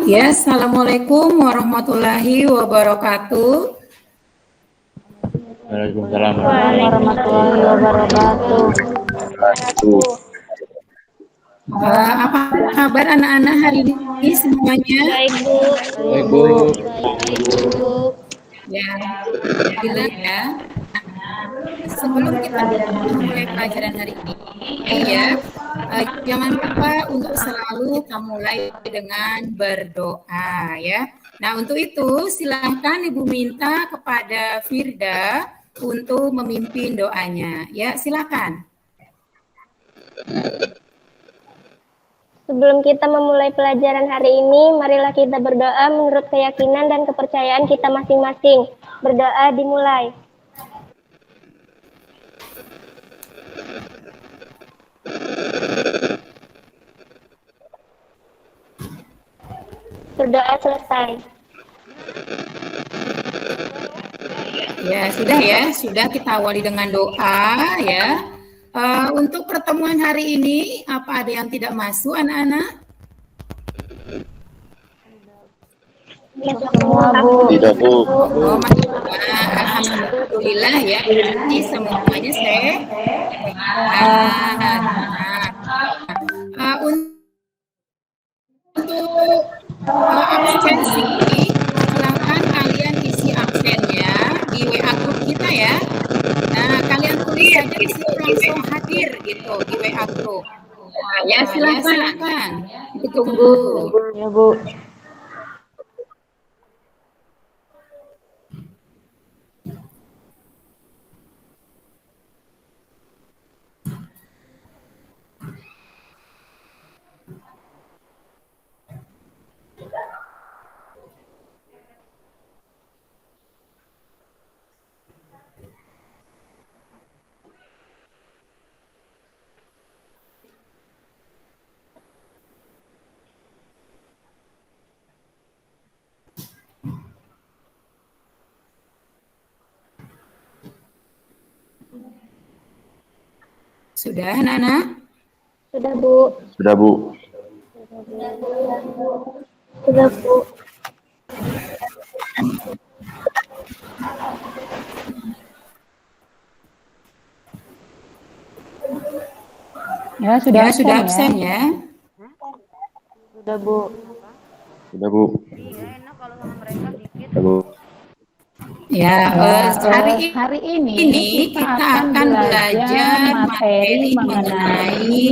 Ya, Assalamualaikum warahmatullahi wabarakatuh. Waalaikumsalam warahmatullahi wabarakatuh. Apa kabar anak-anak hari ini semuanya? Baik, Bu. Baik, Bu. Ya, alhamdulillah ya. Sebelum kita mulai pelajaran hari ini, jangan lupa untuk selalu kita mulai dengan berdoa ya. Nah, untuk itu silahkan Ibu minta kepada Firda untuk memimpin doanya. Ya, silakan. Sebelum kita memulai pelajaran hari ini, marilah kita berdoa menurut keyakinan dan kepercayaan kita masing-masing. Berdoa dimulai. Berdoa selesai. Ya, sudah kita awali dengan doa ya. Untuk pertemuan hari ini, apa ada yang tidak masuk anak-anak? Semua, Bu. Tidak, Bu. Oh, alhamdulillah ya. Jadi semuanya sehat. Untuk absensi, silakan kalian isi absennya di WA grup kita ya. Nah, kalian tulis saja di situ langsung hadir gitu di WA grup. Ya, silakan. Ditunggu. Ya, Bu. Sudah, Nana? Sudah, Bu. Sudah, Bu. Sudah, Bu. Ya, sudah absen ya. Sudah, Bu. Sudah, Bu. Sudah, Bu. Ya, hari ini kita akan belajar materi mengenai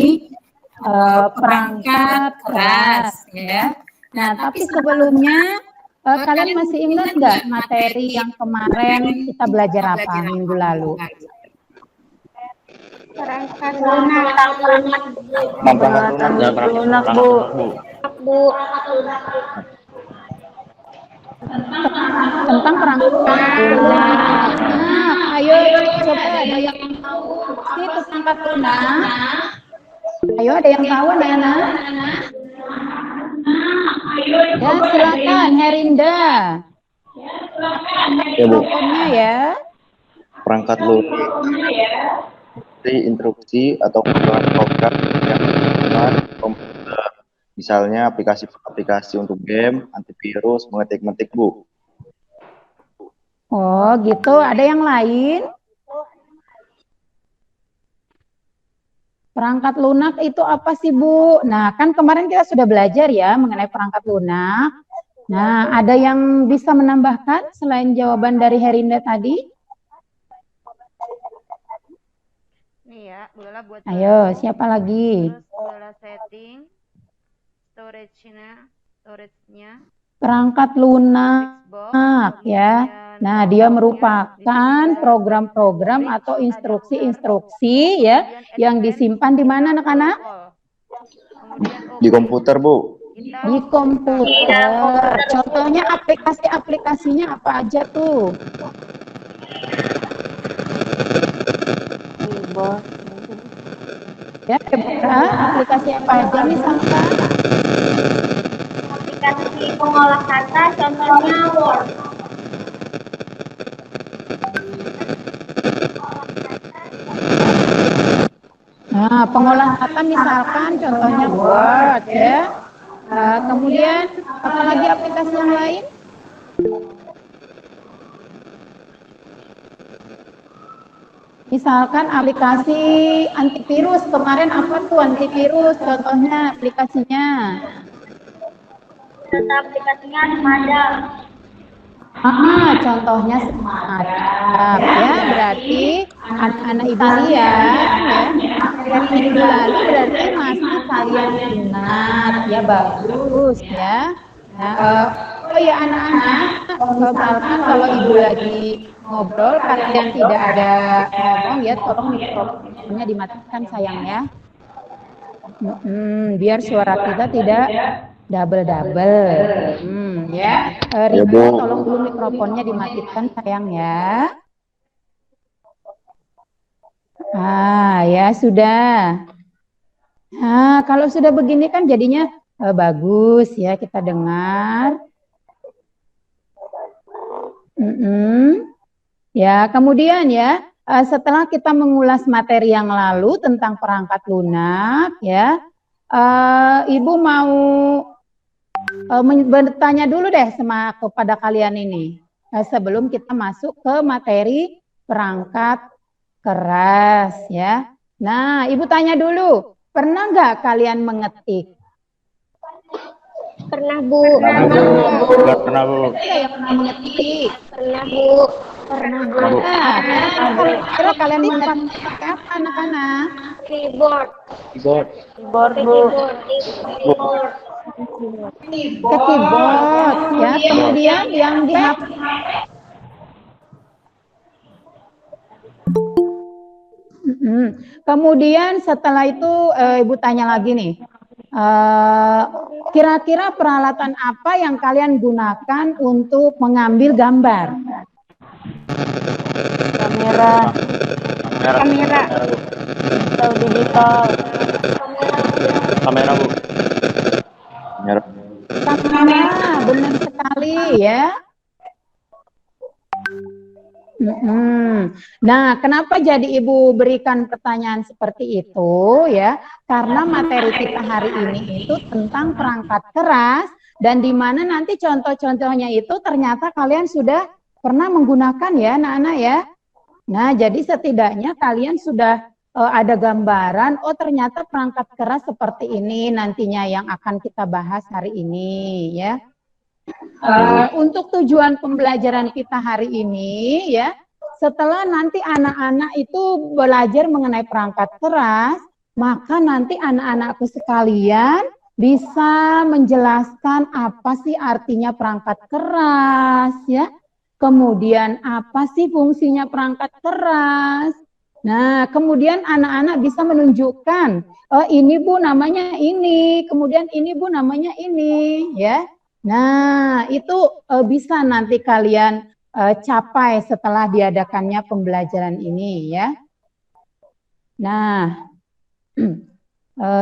perangkat keras ya. Nah, tapi sebelumnya kalian masih ingat nggak materi yang kemarin kita belajar apa minggu lalu? Perangkat lunak. Perangkat lunak, Bu. Bu. Tentang perangkat lunak. Nah, ayo coba ada yang tahu sih perangkat lunak? Ayo ada yang tahu anak-anak? Ya, silakan Herinda. Ya, Bu. Pokoknya ya. Perangkat lunak instruksi atau program yang menggunakan komputer. Misalnya aplikasi untuk game, antivirus, mengetik-ngetik, Bu. Oh, gitu. Ada yang lain? Perangkat lunak itu apa sih, Bu? Nah, kan kemarin kita sudah belajar ya mengenai perangkat lunak. Nah, ada yang bisa menambahkan selain jawaban dari Herinda tadi? Nih ya, bolehlah buat Ayo, siapa lagi? terus bolehlah setting storage-nya Perangkat lunak ya. Nah, dia merupakan program-program atau instruksi-instruksi ya yang disimpan di mana anak-anak? Di komputer, Bu. Di komputer. Contohnya aplikasi-aplikasinya apa aja tuh? Ya, aplikasi apa aja misalkan? Aplikasi pengolah kata, contohnya Word. Nah, pengolahan kata misalkan contohnya Word ya. Kemudian apalagi aplikasi yang lain? Misalkan aplikasi antivirus, kemarin apa tuh antivirus contohnya aplikasinya? Data aplikasinya ada. Contohnya semacam ya, berarti anak-anak ibu lihat ya, dari minggu lalu berarti masih kalian ingat ya, bagus ya. Nah, oh ya anak-anak, misalkan kalau ibu lagi ngobrol kalian tidak ada ngomong ya, tolong mikrofonnya dimatikan sayang ya. Biar suara kita tidak double-double. Ya. Rika, tolong dulu mikrofonnya dimatikan sayang ya. Ya sudah. Nah, kalau sudah begini kan jadinya bagus ya, kita dengar. Ya, kemudian ya, setelah kita mengulas materi yang lalu tentang perangkat lunak ya, Ibu mau bertanya dulu deh kepada kalian ini sebelum kita masuk ke materi perangkat keras ya. Nah, Ibu tanya dulu, pernah nggak kalian mengetik? Pernah, Bu. Pernah, Bu. Ada yang pernah mengetik? Pernah, Bu. Pernah, Bu. Kira kalian mengetik apa anak-anak? Keyboard. Keyboard, Bu. Keyboard. Ke keyboard ya. Kemudian yang di HP. Kemudian setelah itu Ibu tanya lagi nih, kira-kira peralatan apa yang kalian gunakan untuk mengambil gambar? Kamera. Atau digital. Kamera, Bu. Kamera, benar sekali ya. Nah, kenapa jadi Ibu berikan pertanyaan seperti itu ya? Karena materi kita hari ini itu tentang perangkat keras dan di mana nanti contoh-contohnya itu ternyata kalian sudah pernah menggunakan ya, anak-anak ya. Nah, jadi setidaknya kalian sudah ada gambaran, oh ternyata perangkat keras seperti ini nantinya yang akan kita bahas hari ini ya. Untuk tujuan pembelajaran kita hari ini ya, setelah nanti anak-anak itu belajar mengenai perangkat keras, maka nanti anak-anakku sekalian bisa menjelaskan apa sih artinya perangkat keras ya. Kemudian apa sih fungsinya perangkat keras. Nah, kemudian anak-anak bisa menunjukkan, oh ini Bu namanya ini, kemudian ini Bu namanya ini ya. Nah, itu bisa nanti kalian capai setelah diadakannya pembelajaran ini ya. Nah,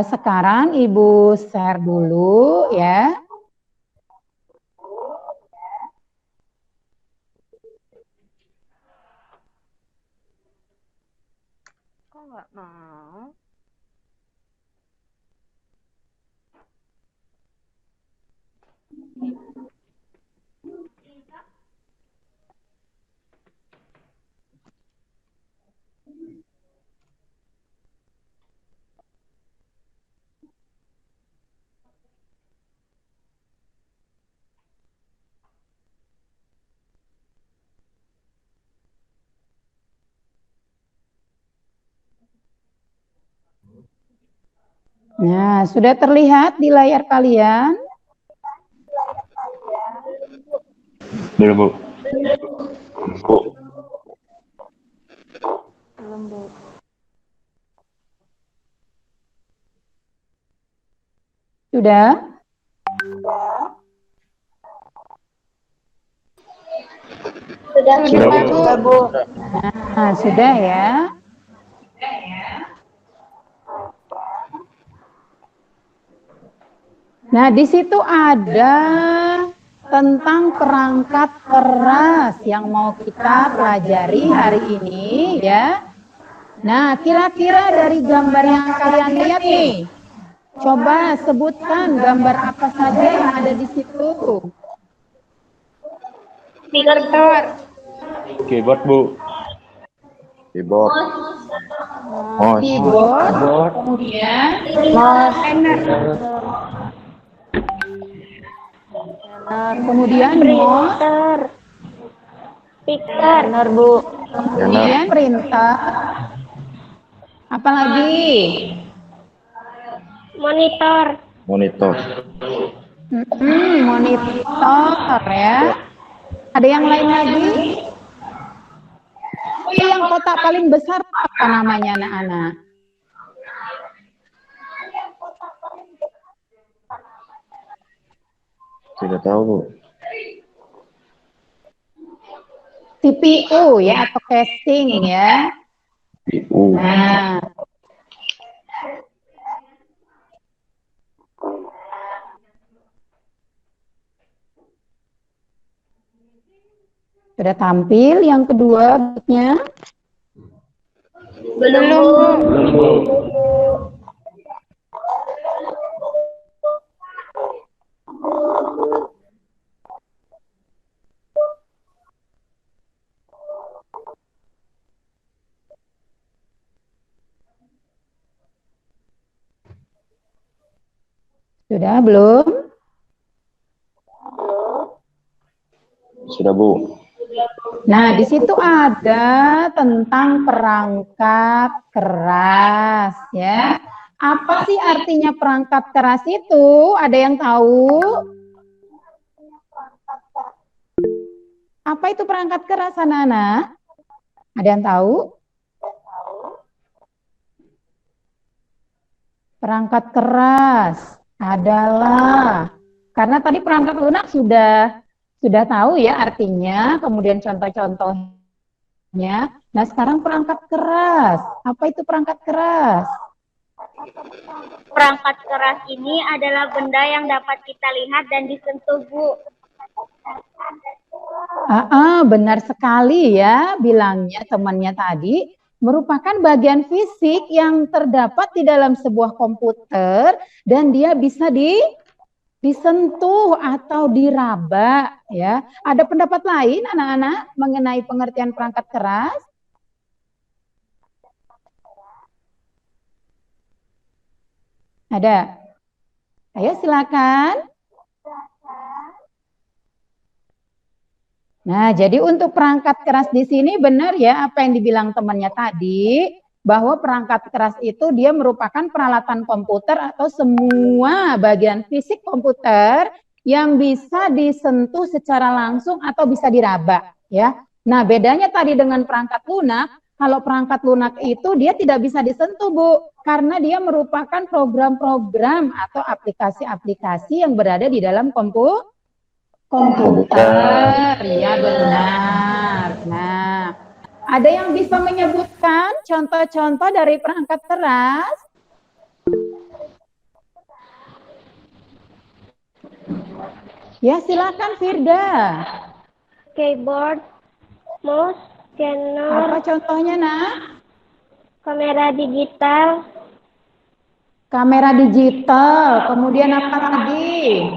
sekarang Ibu share dulu ya. Kok nggak mau? Nah, sudah terlihat di layar kalian? Belum, Bu. Sudah? Sudah, Bu. Nah, sudah ya. Nah, di situ ada tentang perangkat keras yang mau kita pelajari hari ini ya. Nah, kira-kira dari gambar yang kalian lihat nih, coba sebutkan gambar apa saja yang ada di situ. Speaker. Keyboard, Bu. Keyboard. Mouse. Keyboard, kemudian kemudian mouse, Printer. Speaker. Benar, Bu. kemudian printer, apalagi Monitor. Monitor. monitor ya. Ada yang lain lagi? Oh, yang kotak paling besar apa namanya anak-anak? Tidak tahu, Bu. CPU ya atau casing ya. CPU. Nah, sudah tampil yang kedua bentuknya. Belum. Sudah belum? Sudah, Bu. Nah, di situ ada tentang perangkat keras ya. Apa sih artinya perangkat keras itu? Ada yang tahu? Apa itu perangkat keras, anak-anak? Ada yang tahu? Perangkat keras adalah, karena tadi perangkat lunak sudah tahu ya artinya, kemudian contoh-contohnya. Nah, sekarang perangkat keras. Apa itu perangkat keras? Perangkat keras ini adalah benda yang dapat kita lihat dan disentuh, Bu. Benar sekali ya bilangnya temannya tadi. Merupakan bagian fisik yang terdapat di dalam sebuah komputer dan dia bisa disentuh atau diraba ya. Ada pendapat lain anak-anak mengenai pengertian perangkat keras? Ada? Ayo silakan. Nah, jadi untuk perangkat keras di sini benar ya apa yang dibilang temannya tadi, bahwa perangkat keras itu dia merupakan peralatan komputer atau semua bagian fisik komputer yang bisa disentuh secara langsung atau bisa diraba ya. Nah, bedanya tadi dengan perangkat lunak, kalau perangkat lunak itu dia tidak bisa disentuh, Bu, karena dia merupakan program-program atau aplikasi-aplikasi yang berada di dalam komputer, ya benar. Nah, ada yang bisa menyebutkan contoh-contoh dari perangkat keras? Ya, silakan Firda. Keyboard, mouse, scanner, Apa contohnya, Nak? kamera digital, Kamera digital, kemudian apa lagi?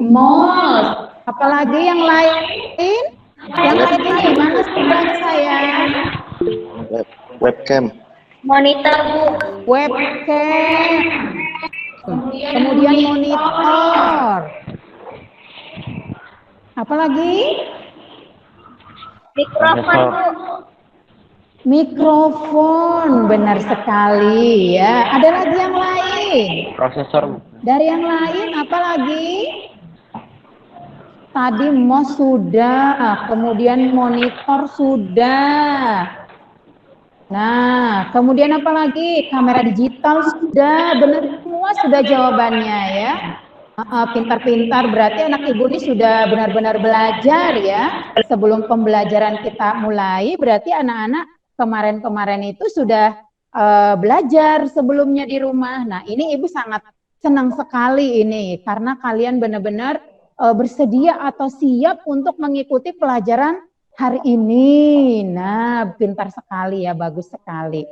Mouse, apalagi yang lain? Yang lain ini mana sebelah saya? Webcam. monitor, Bu. Webcam, kemudian monitor. Apalagi? Mikrofon, Bu. Mikrofon, benar sekali ya. Ada lagi yang lain? Prosesor. Dari yang lain apa lagi? Tadi mouse sudah, kemudian monitor sudah. Nah, kemudian apa lagi? Kamera digital sudah, benar semua sudah jawabannya ya. Pintar-pintar, berarti anak ibu ini sudah benar-benar belajar ya. Sebelum pembelajaran kita mulai, berarti anak-anak kemarin-kemarin itu sudah belajar sebelumnya di rumah. Nah, ini ibu sangat senang sekali ini, karena kalian benar-benar bersedia atau siap untuk mengikuti pelajaran hari ini. Nah, pintar sekali ya, bagus sekali.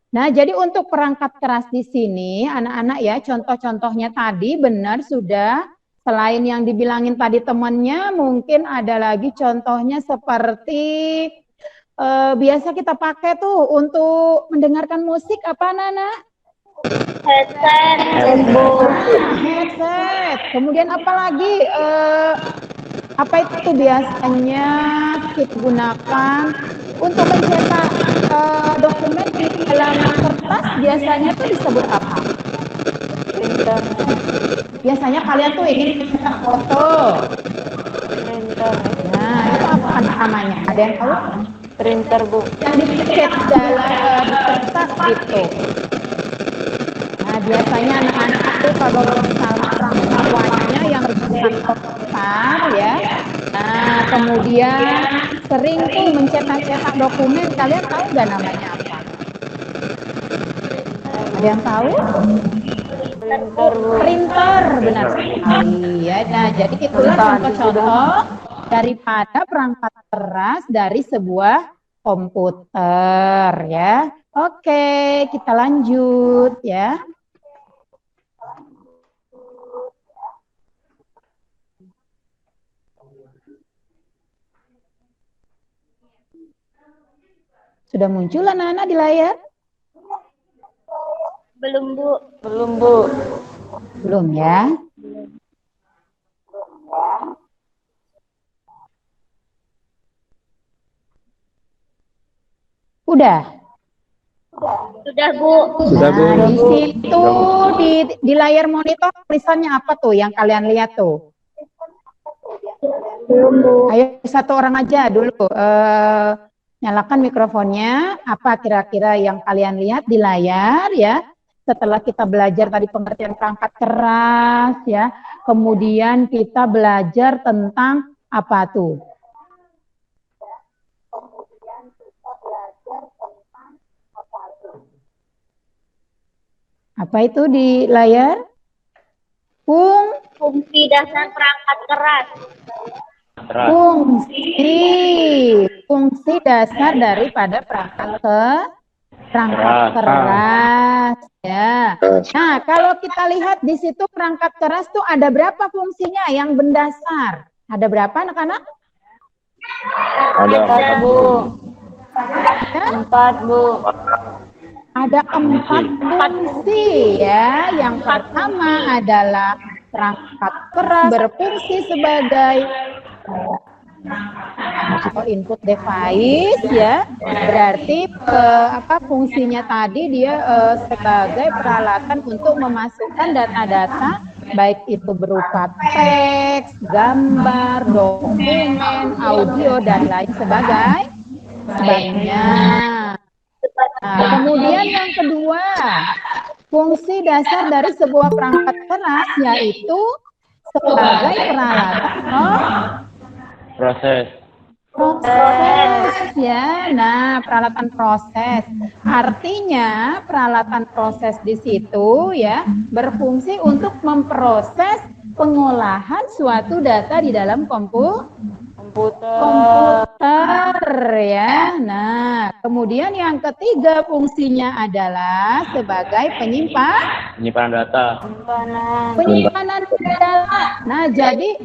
Nah, jadi untuk perangkat keras di sini, anak-anak ya, contoh-contohnya tadi benar sudah. Selain yang dibilangin tadi temannya, mungkin ada lagi contohnya seperti biasa kita pakai tuh untuk mendengarkan musik apa, Nana? Headset. Headset. Kemudian apa lagi? Apa itu biasanya kita gunakan untuk mencetak dokumen di dalam kertas? Biasanya tuh disebut apa? Printer. Biasanya kalian tuh ingin mencetak foto. Printer. Nah, itu apa namanya? Ada yang tahu? Printer, Bu. Yang dicetak dalam di kertas gitu. Nah, biasanya anak-anak tuh kalau misalnya orang tuanya yang besar ya. Nah, kemudian sering tuh mencetak-cetak dokumen. Kalian tahu nggak namanya apa? Ada yang tahu? Printer, Bu. Printer, benar sekali ya. Nah, jadi itulah contoh-contoh daripada perangkat keras dari sebuah komputer ya. Oke, kita lanjut ya. Sudah muncul anak-anak di layar? Belum, Bu. Belum, Bu. Belum ya? Udah. Sudah, Bu. Nah, di situ di layar monitor tulisannya apa tuh yang kalian lihat tuh? Ayo satu orang aja dulu. Nyalakan mikrofonnya. Apa kira-kira yang kalian lihat di layar ya? Setelah kita belajar tadi pengertian perangkat keras ya. Kemudian kita belajar tentang apa tuh? Apa itu di layar? Fungsi dasar perangkat keras. Fungsi dasar daripada perangkat keras ya. Nah, kalau kita lihat di situ perangkat keras tuh ada berapa fungsinya yang mendasar? Ada berapa anak-anak? Ada 4, Bu. Ya? 4, Bu. Ada 4 fungsi ya. Yang pertama adalah perangkat keras berfungsi sebagai input device ya. Berarti fungsinya tadi dia sebagai peralatan untuk memasukkan data-data baik itu berupa teks, gambar, dokumen, audio dan lain sebagainya. Nah, kemudian yang kedua, fungsi dasar dari sebuah perangkat keras yaitu sebagai peralatan proses ya. Nah, peralatan proses artinya peralatan proses di situ ya berfungsi untuk memproses pengolahan suatu data di dalam komputer ya. Nah, kemudian yang ketiga fungsinya adalah sebagai penyimpanan data. Nah, jadi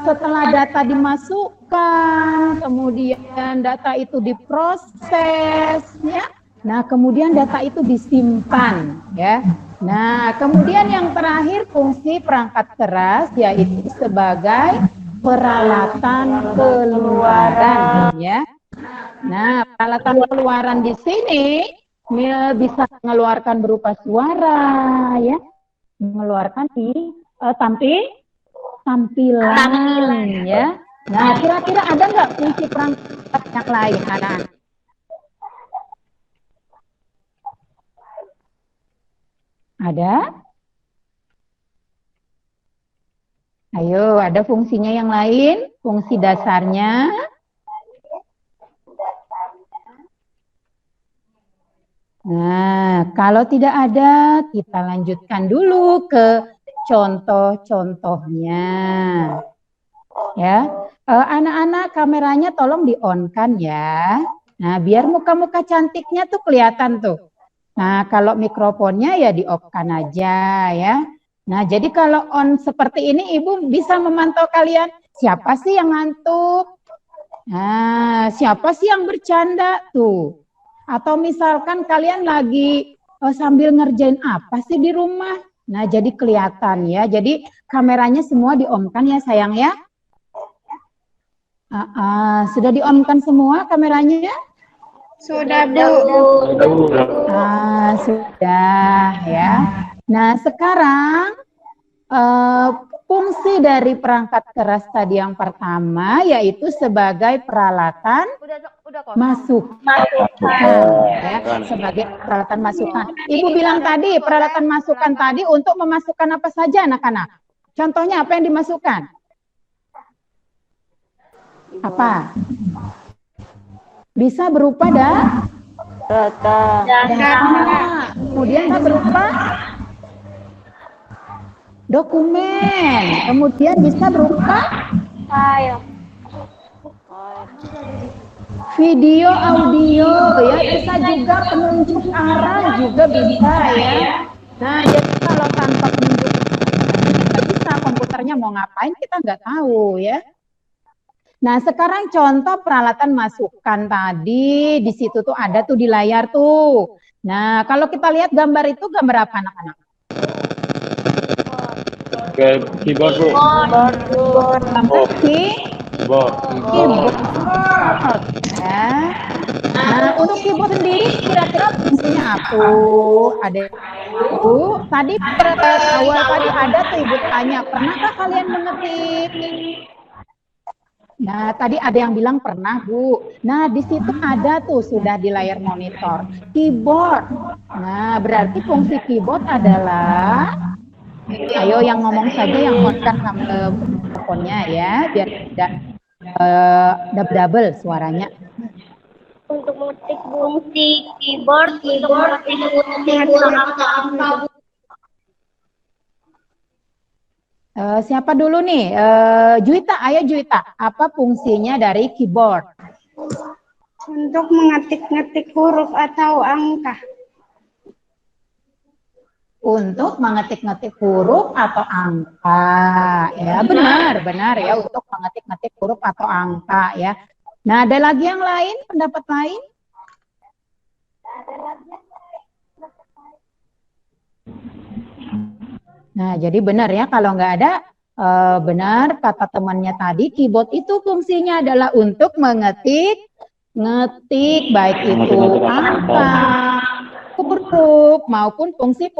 setelah data dimasukkan, kemudian data itu diproses ya. Nah, kemudian data itu disimpan ya. Nah, kemudian yang terakhir fungsi perangkat keras yaitu sebagai peralatan keluaran ya. Nah, peralatan keluaran di sini bisa mengeluarkan berupa suara ya, mengeluarkan di tampilan ya. Nah, kira-kira ada nggak fungsi perangkat yang lain, anak-anak? Ada? Ayo, ada fungsinya yang lain? Fungsi dasarnya? Nah, kalau tidak ada, kita lanjutkan dulu ke contoh-contohnya. Ya, Anak-anak kameranya tolong di-on-kan ya. Nah, biar muka-muka cantiknya tuh kelihatan tuh. Nah, kalau mikrofonnya ya di-off-kan aja ya. Nah, jadi kalau on seperti ini Ibu bisa memantau kalian. Siapa sih yang ngantuk? Nah, siapa sih yang bercanda tuh? Atau misalkan kalian lagi sambil ngerjain apa sih di rumah? Nah, jadi kelihatan ya. Jadi kameranya semua di-on-kan ya sayang ya. Sudah di-on-kan semua kameranya? Sudah, Bu. Sudah ya. Nah, sekarang fungsi dari perangkat keras tadi yang pertama yaitu sebagai peralatan masukan ya, sebagai peralatan masukan. Ibu bilang tadi peralatan masukan tadi untuk memasukkan apa saja anak-anak? Contohnya apa yang dimasukkan? Apa? Bisa berupa Data. kemudian bisa berupa dokumen, kemudian bisa berupa File. video, audio, ya bisa juga penunjuk arah juga bisa ya. Nah, jadi kalau tanpa penunjuk nggak bisa, komputernya mau ngapain kita nggak tahu ya. Nah, sekarang contoh peralatan masukan tadi di situ tuh ada tuh di layar tuh. Nah, kalau kita lihat gambar itu gambar apa anak-anak? Keyboard, Bu. Gambar Keyboard. keyboard. Ya. Nah, untuk keyboard sendiri kira-kira fungsinya apa? Ada Bu, tadi awal tadi ada tuh Ibu tanya, pernahkah kalian mengetik? Nah, tadi ada yang bilang pernah, Bu. Nah, di situ ada tuh sudah di layar monitor keyboard. Nah, berarti fungsi keyboard adalah, ayo yang ngomong saja yang on-kan mikrofonnya ya, biar tidak double suaranya. Untuk mengetik fungsi keyboard untuk mengetik angka. Siapa dulu nih? Juwita, ayo Juwita. Apa fungsinya dari keyboard? Untuk mengetik-ngetik huruf atau angka. Untuk mengetik-ngetik huruf atau angka. Ya, benar ya, untuk mengetik-ngetik huruf atau angka ya. Nah, ada lagi yang lain, pendapat lain? Nah, jadi benar ya, kalau nggak ada, benar kata temannya tadi, keyboard itu fungsinya adalah untuk ngetik baik itu angka, huruf maupun fungsi.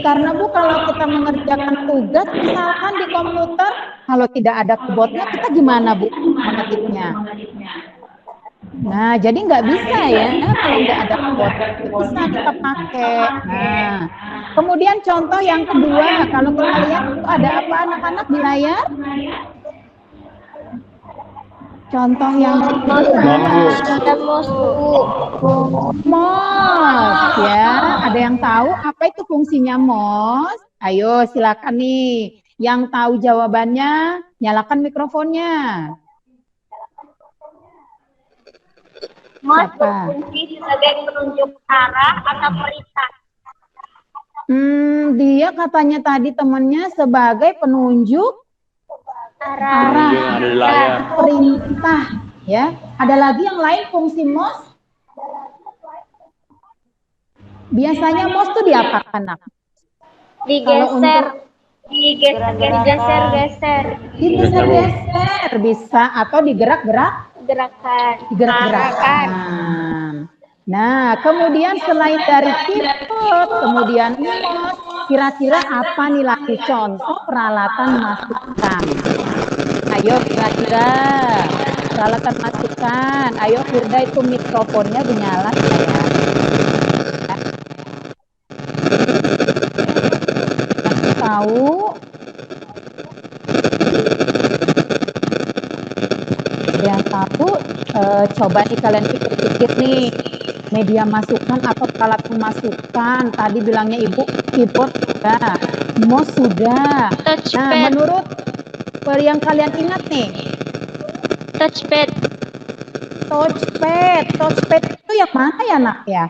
Karena Bu, kalau kita mengerjakan tugas, misalkan di komputer, kalau tidak ada keyboardnya, kita gimana Bu mengetiknya? Nah, jadi nggak bisa ya, kalau nggak ada keyboard, bisa kita pakai. Nah, kemudian contoh yang kedua, kalau kita lihat itu ada apa anak-anak di layar? Contoh yang kedua, Ada mouse ya. Ada yang tahu apa itu fungsinya mouse? Ayo silakan nih, yang tahu jawabannya, nyalakan mikrofonnya. mouse berfungsi sebagai penunjuk arah atau perintah. Dia katanya tadi temannya sebagai penunjuk arah, Ada di layar. perintah ya. Ada lagi yang lain fungsi mouse? Biasanya mouse tuh diapakan, Nak? Digeser, digeser-geser, Digeser-geser bisa, atau digerak-gerakkan. Nah, kemudian selain dari keyboard, kemudian mouse, kira-kira apa nih lagi contoh peralatan masukan? Ayo kira-kira peralatan masukan. Ayo Firda, itu mikrofonnya dinyala ya. Masih tahu? Yang tahu, coba nih kalian pikir-pikir nih, media masukan atau peralatan masukan. Tadi bilangnya Ibu keyboard sudah, mouse sudah. Nah, menurut Yang kalian ingat nih, Touchpad. touchpad itu yang mana ya nak ya?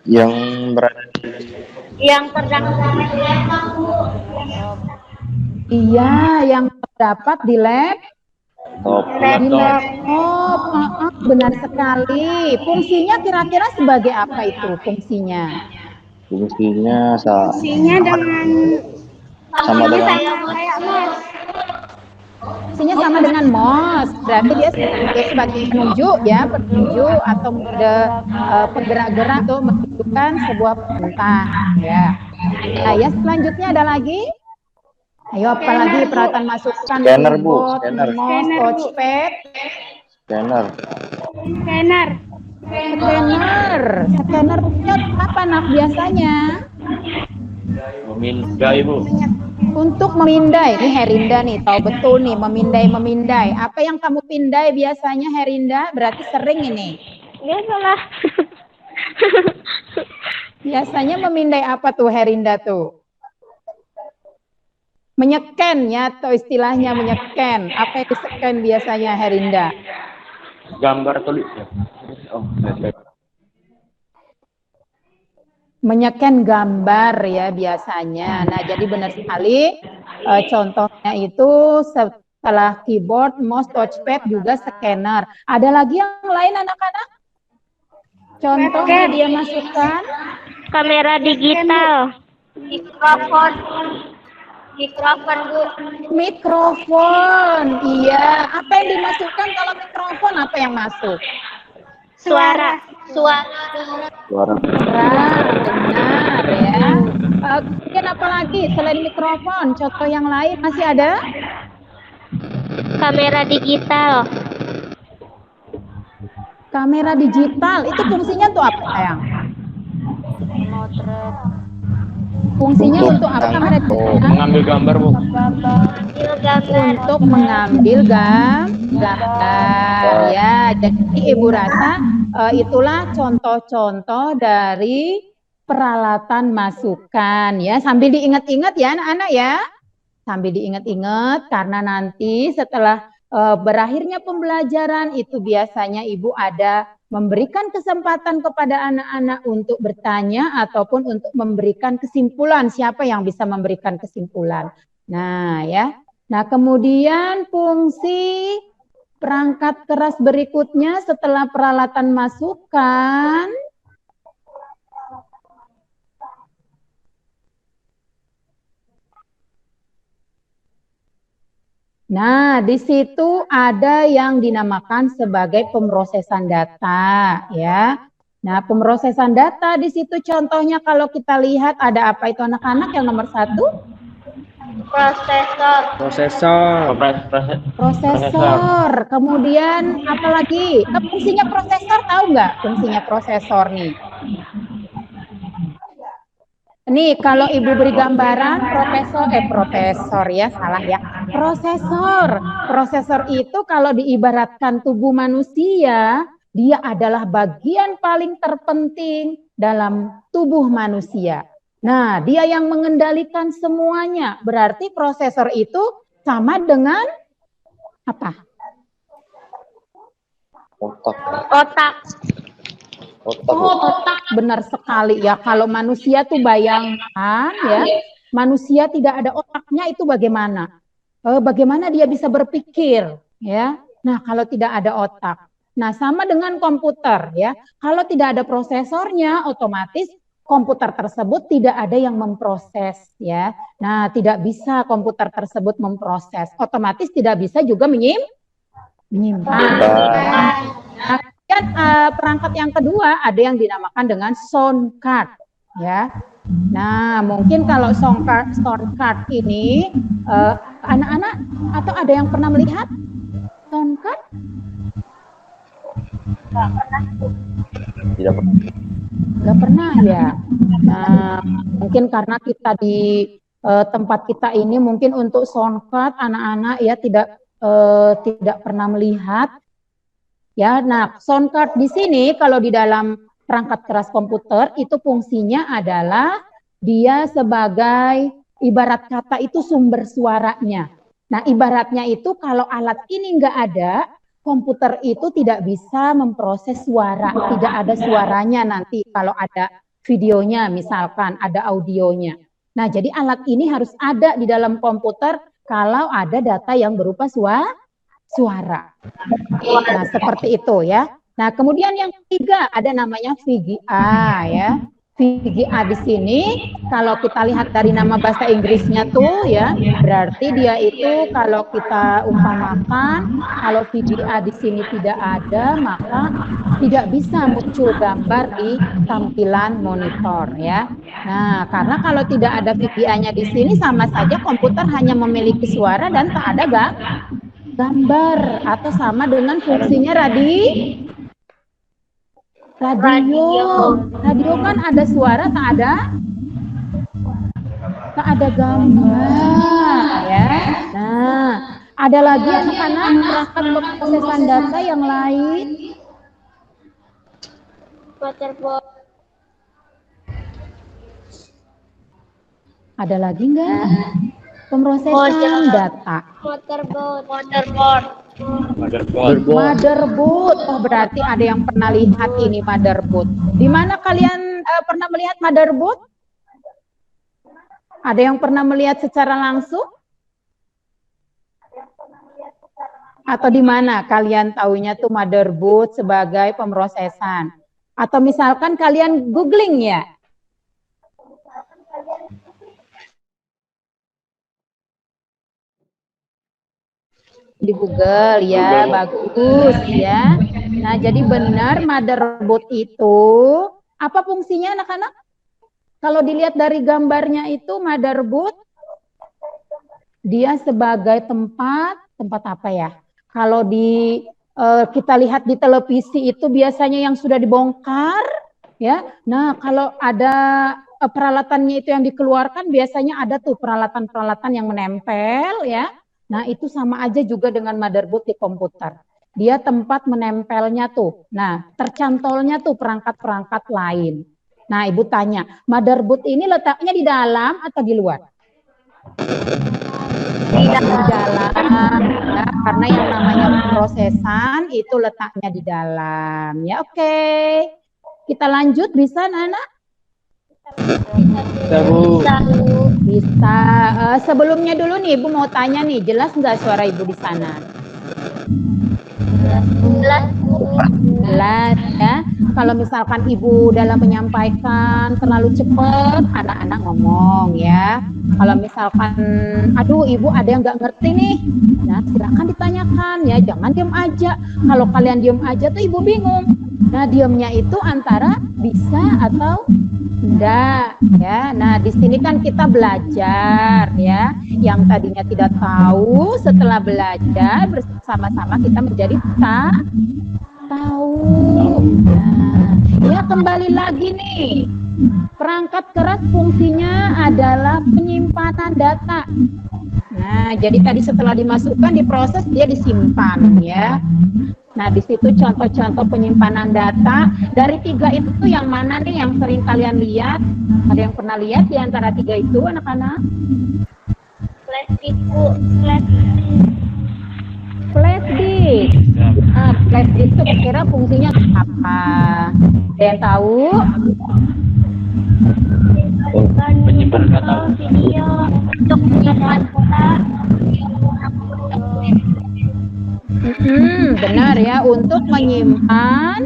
Yang berada terdapat Iya, yang terdapat di top. laptop. Benar sekali. Fungsinya kira-kira sebagai apa itu fungsinya? Fungsinya sama dengan Fungsinya sama dengan mouse, berarti dia sebagai penunjuk ya, penunjuk atau mode penggerak-gerak untuk menunjukkan sebuah perintah ya. Nah, ya selanjutnya ada lagi. Ayo apa lagi peralatan masukan? Scanner, Bu. Keyboard, Scanner. mouse, touchpad, Scanner. scanner apa nak biasanya? Memindai, Bu. Untuk memindai, ini Herinda nih, tahu betul nih, memindai. Apa yang kamu pindai biasanya Herinda? Berarti sering ini. Biasalah. Biasanya memindai apa tuh Herinda tuh? Menyeken ya, atau istilahnya menyeken. Apa yang diseken biasanya Herinda? Gambar tulis ya. Oh, Menyeken gambar ya biasanya. Nah, jadi benar sekali. Contohnya itu setelah keyboard, mouse, touchpad juga scanner. Ada lagi yang lain anak-anak? Contohnya dia masukkan Kamera digital. mikrofon. Iya. Apa yang dimasukkan kalau mikrofon? Apa yang masuk? Suara. Benar ya. Kemudian apa lagi selain mikrofon? Contoh yang lain masih ada? Kamera digital. Kamera digital. Itu fungsinya untuk apa sayang? Fungsinya untuk apa kamera digital? mengambil gambar, Bu. Untuk mengambil gambar ya. Jadi Ibu rasa itulah contoh-contoh dari peralatan masukan ya. Sambil diingat-ingat ya anak-anak ya. Sambil diingat-ingat karena nanti setelah berakhirnya pembelajaran itu biasanya Ibu ada memberikan kesempatan kepada anak-anak untuk bertanya ataupun untuk memberikan kesimpulan. Siapa yang bisa memberikan kesimpulan? Nah ya. Nah kemudian fungsi perangkat keras berikutnya setelah peralatan masukan. Nah, di situ ada yang dinamakan sebagai pemrosesan data, ya. Nah, pemrosesan data di situ contohnya kalau kita lihat ada apa itu anak-anak yang nomor 1? Prosesor. Kemudian apa lagi? Fungsinya prosesor tahu nggak? Fungsinya prosesor nih. Nih kalau Ibu beri gambaran prosesor ya, salah ya. Prosesor itu kalau diibaratkan tubuh manusia, dia adalah bagian paling terpenting dalam tubuh manusia. Nah, dia yang mengendalikan semuanya. Berarti prosesor itu sama dengan apa? Otak. Otak, benar sekali ya. Kalau manusia tuh bayangkan ya, manusia tidak ada otaknya itu bagaimana? Bagaimana dia bisa berpikir ya? Nah, kalau tidak ada otak. Nah, sama dengan komputer ya. Kalau tidak ada prosesornya, otomatis komputer tersebut tidak ada yang memproses ya. Nah, tidak bisa komputer tersebut memproses. Otomatis tidak bisa juga menyimpan. Nah, perangkat yang kedua ada yang dinamakan dengan sound card ya. Nah, mungkin kalau sound card ini anak-anak atau ada yang pernah melihat sound card? Tidak pernah. Nggak pernah ya. Nah, mungkin karena kita di tempat kita ini mungkin untuk sound card anak-anak ya tidak pernah melihat. Ya, nah sound card di sini kalau di dalam perangkat keras komputer itu fungsinya adalah dia sebagai Ibarat kata itu sumber suaranya. Nah, ibaratnya itu kalau alat ini nggak ada, komputer itu tidak bisa memproses suara, tidak ada suaranya nanti kalau ada videonya misalkan, ada audionya. Nah, jadi alat ini harus ada di dalam komputer kalau ada data yang berupa suara. Nah, seperti itu ya. Nah, kemudian yang ketiga ada namanya VGA ya. VGA di sini kalau kita lihat dari nama bahasa Inggrisnya tuh ya, berarti dia itu kalau kita umpamakan kalau VGA di sini tidak ada, maka tidak bisa muncul gambar di tampilan monitor ya. Nah, karena kalau tidak ada VGA-nya di sini sama saja komputer hanya memiliki suara dan tak ada gambar atau sama dengan fungsinya radio kan ada suara tak ada gambar ya. Nah, ada lagi anak-anak perangkat pemrosesan data yang lain. Waterboard. Ada lagi enggak? Pemrosesan data. Motherboard. Oh, berarti ada yang pernah lihat ini motherboard. Di mana kalian pernah melihat motherboard? Ada yang pernah melihat secara langsung? Atau di mana kalian taunya tuh motherboard sebagai pemrosesan? Atau misalkan kalian googling ya? Di Google ya, bagus ya. Nah, jadi benar motherboard itu apa fungsinya anak-anak? Kalau dilihat dari gambarnya itu motherboard dia sebagai tempat apa ya? Kalau kita lihat di televisi itu biasanya yang sudah dibongkar ya. Nah, kalau ada peralatannya itu yang dikeluarkan biasanya ada tuh peralatan-peralatan yang menempel ya. Nah, itu sama aja juga dengan motherboard di komputer. Dia tempat menempelnya tuh. Nah, tercantolnya tuh perangkat-perangkat lain. Nah, Ibu tanya, motherboard ini letaknya di dalam atau di luar? Di dalam. Ya, karena yang namanya pemrosesan itu letaknya di dalam. Ya, oke. Kita lanjut bisa, Nana? Bisa. Sebelumnya dulu nih, Ibu mau tanya nih, jelas nggak suara Ibu di sana? Jelas ya. Kalau misalkan Ibu dalam menyampaikan terlalu cepat, anak-anak ngomong ya. Kalau misalkan, aduh Ibu ada yang nggak ngerti nih, nah silakan ditanyakan ya, jangan diam aja. Kalau kalian diam aja tuh Ibu bingung. Nah, diamnya itu antara bisa atau enggak ya. Nah, di sini kan kita belajar ya. Yang tadinya tidak tahu, setelah belajar bersama-sama kita menjadi tahu. Nah, ya kembali lagi nih. Perangkat keras fungsinya adalah penyimpanan data. Nah, jadi tadi setelah dimasukkan diproses dia disimpan ya. Nah, di situ contoh-contoh penyimpanan data. Dari 3 itu yang mana nih yang sering kalian lihat? Ada yang pernah lihat di antara 3 itu, anak-anak? Flash disk, Bu. Flash disk. Nah, flash disk itu kira fungsinya apa? Ada yang tahu? Penyimpanan data. Video untuk menyimpan data. Benar ya, untuk menyimpan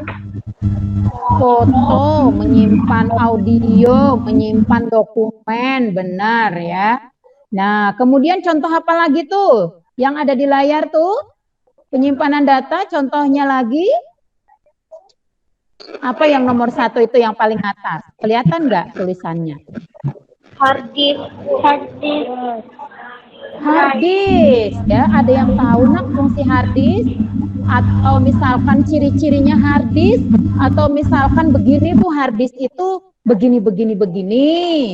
foto, menyimpan audio, menyimpan dokumen, benar ya. Nah, kemudian contoh apa lagi tuh? Yang ada di layar tuh, penyimpanan data, contohnya lagi. Apa yang nomor 1 itu yang paling atas? Kelihatan nggak tulisannya? Hard disk. Hard disk ya, ada yang tahu nak fungsi hard disk atau misalkan ciri-cirinya hard disk atau misalkan begini Bu, hard disk itu begini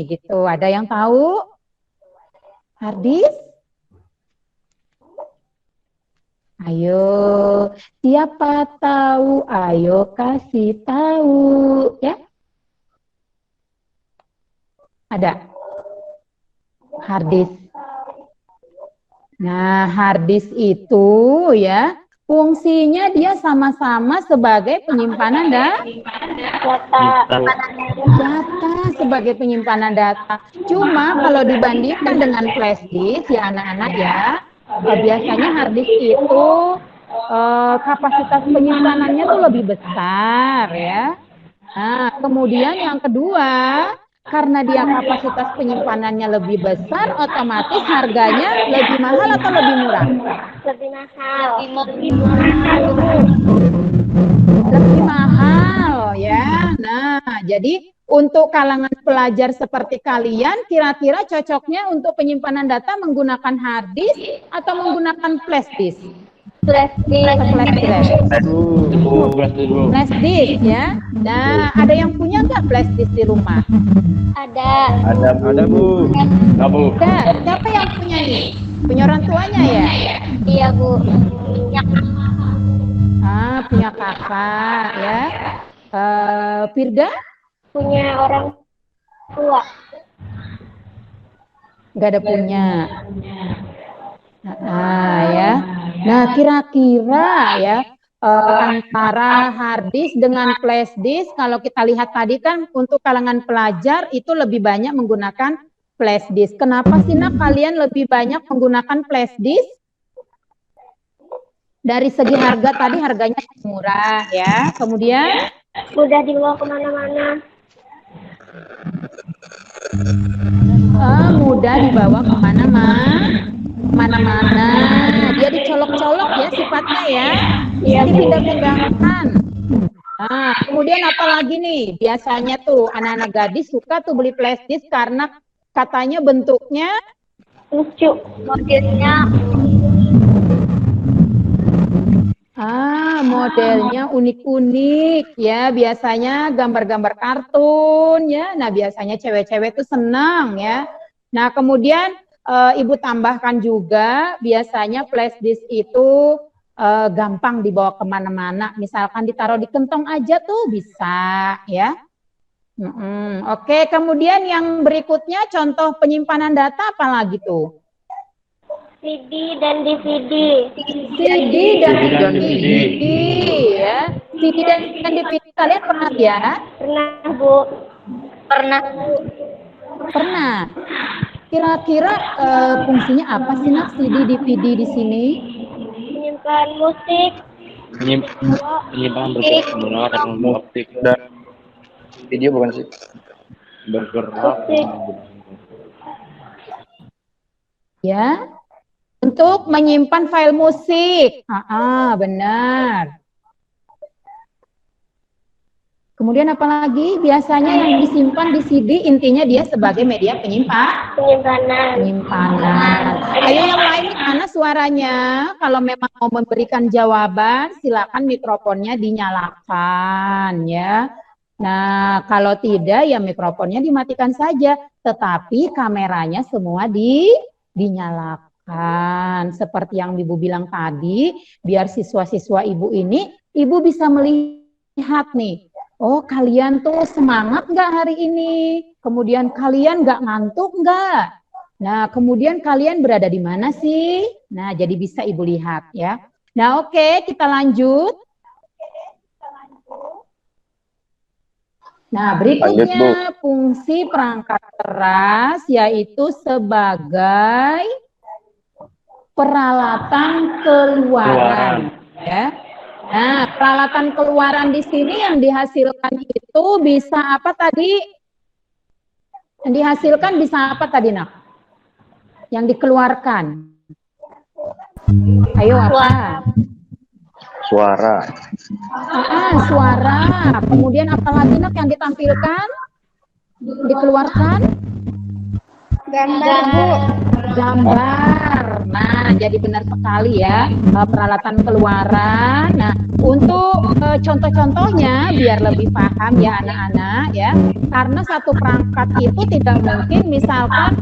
gitu. Ada yang tahu hard disk? Ayo, siapa tahu? Ayo kasih tahu ya. Ada? Hard disk. Nah, hard disk itu ya, fungsinya dia sama-sama sebagai penyimpanan data sebagai penyimpanan data. Cuma kalau dibandingkan dengan flash disk ya anak-anak ya, biasanya hard disk itu kapasitas penyimpanannya tuh lebih besar ya. Nah, kemudian yang kedua, karena dia kapasitas penyimpanannya lebih besar, otomatis harganya lebih mahal atau lebih murah? Lebih mahal. Lebih mahal ya. Nah, jadi untuk kalangan pelajar seperti kalian, kira-kira cocoknya untuk penyimpanan data menggunakan hard disk atau menggunakan flash disk? Flash disk. Flash disk ya. Nah, ada yang punya nggak flash disk di rumah? Ada. Ada Bu. Ada. Siapa yang punya nih? Punya orang tuanya ya? Iya, Bu. Punya kakak ya. Firda? Punya orang tua. Nggak ada punya. Ya. Nah, kira-kira ya antara hard disk dengan flash disk, kalau kita lihat tadi kan untuk kalangan pelajar itu lebih banyak menggunakan flash disk. Kenapa sih nak kalian lebih banyak menggunakan flash disk? Dari segi harga tadi harganya murah ya. Kemudian Mudah dibawa kemana-mana. Mudah dibawa kemana-mana. Dia dicolok-colok ya sifatnya ya. Bisa dipindah-pindahkan. Nah, kemudian apalagi nih? Biasanya tuh anak-anak gadis suka tuh beli flash disk karena katanya bentuknya Lucu. Modelnya. Modelnya unik-unik ya. Biasanya gambar-gambar kartun ya. Nah, biasanya cewek-cewek tuh senang ya. Nah, kemudian Ibu tambahkan juga biasanya flash disk itu gampang dibawa kemana-mana. Misalkan ditaruh di kantong aja tuh bisa ya. Oke, kemudian yang berikutnya contoh penyimpanan data apalagi tuh? CD dan DVD. CD dan DVD ya. CD dan DVD kalian pernah ya? Pernah, Bu. Pernah. Pernah. Kira-kira fungsinya apa sih nak CD DVD di sini? Menyimpan musik. Penyimpanan bergerak menggunakan optik Dan video bukan sih? bergerak. Ya. Untuk menyimpan file musik. Benar. Kemudian apalagi biasanya yang disimpan di CD intinya dia sebagai media penyimpanan. Ayo yang lain mana suaranya? Kalau memang mau memberikan jawaban silakan mikrofonnya dinyalakan ya. Nah, kalau tidak ya mikrofonnya dimatikan saja, tetapi kameranya semua dinyalakan. Seperti yang Ibu bilang tadi, biar siswa-siswa Ibu ini, Ibu bisa melihat nih, oh kalian tuh semangat nggak hari ini? Kemudian kalian nggak ngantuk nggak? Nah, kemudian kalian berada di mana sih? Nah, jadi bisa Ibu lihat ya. Nah, oke, kita lanjut. Nah, berikutnya fungsi perangkat keras yaitu sebagai peralatan keluaran. Ya. Nah, peralatan keluaran di sini yang dihasilkan itu bisa apa tadi? Yang dihasilkan bisa apa tadi, Nak? Yang dikeluarkan. Ayo apa? Suara. Suara. Kemudian apalagi nak yang ditampilkan? Dikeluarkan? Gambar, Bu. Gambar. Nah, jadi benar sekali ya peralatan keluaran. Nah, untuk contoh-contohnya biar lebih paham ya anak-anak ya. Karena satu perangkat itu tidak mungkin misalkan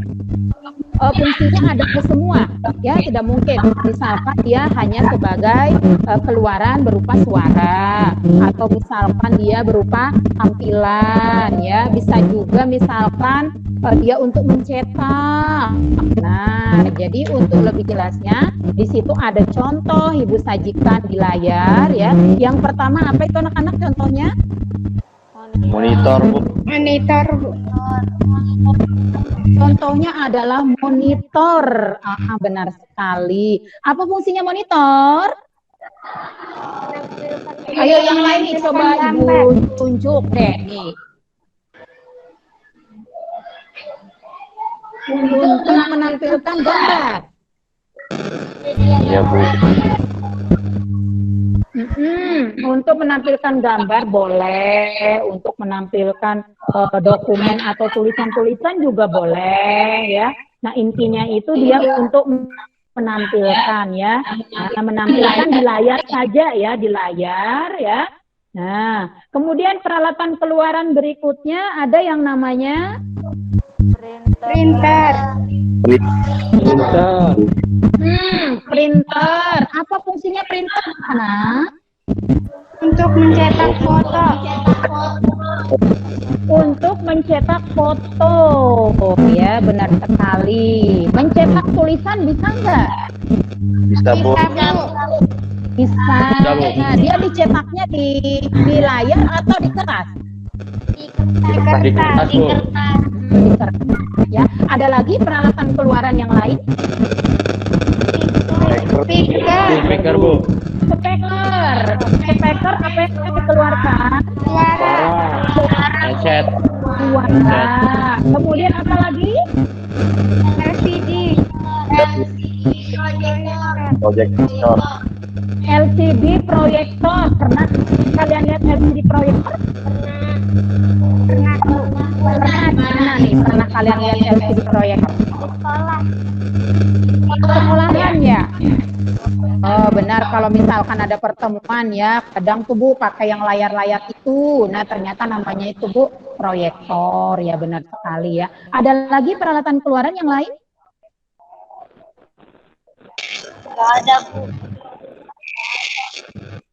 fungsinya ada ke semua, ya tidak mungkin. Misalkan dia hanya sebagai keluaran berupa suara, atau misalkan dia berupa tampilan, ya bisa juga misalkan dia untuk mencetak. Nah, jadi untuk lebih jelasnya di situ ada contoh Ibu sajikan di layar, ya. Yang pertama apa itu anak-anak contohnya? Monitor, Bu. Monitor, Bu. Contohnya adalah monitor. Benar sekali. Apa fungsinya monitor? Ayo yang lain nih, coba Ibu tunjuk deh nih. Untuk menampilkan gambar. Iya, Bu. Untuk menampilkan gambar boleh, untuk menampilkan dokumen atau tulisan-tulisan juga boleh, ya. Nah, intinya itu dia untuk menampilkan, ya. Nah, menampilkan di layar saja, ya, di layar, ya. Nah, kemudian peralatan keluaran berikutnya ada yang namanya Printer. Printer. Printer. Apa fungsinya printer, anak? Untuk mencetak foto. Untuk mencetak foto, ya benar sekali. Mencetak tulisan bisa nggak? Bisa, Bu. Bisa. Nah, dia dicetaknya di layar atau di kertas? Di kertas. Bu. Di kertas. Ya. Ada lagi peralatan keluaran yang lain? Speaker, Bu. Speaker. Speaker apa yang dikeluarkan? Suara. Headset. Suara. Kemudian apa lagi? LCD. Proyektor. LCD proyektor. Pernah kalian lihat LCD proyektor? Pernah, Bu. Pernah nih, pernah kalian lihat LCD proyektor? Sekolah. Sekolahan ya? Oh benar, kalau misalkan ada pertemuan ya, kadang tuh Bu pakai yang layar-layar itu. Nah ternyata namanya itu Bu proyektor, ya benar sekali ya. Ada lagi peralatan keluaran yang lain? Nggak ada, Bu.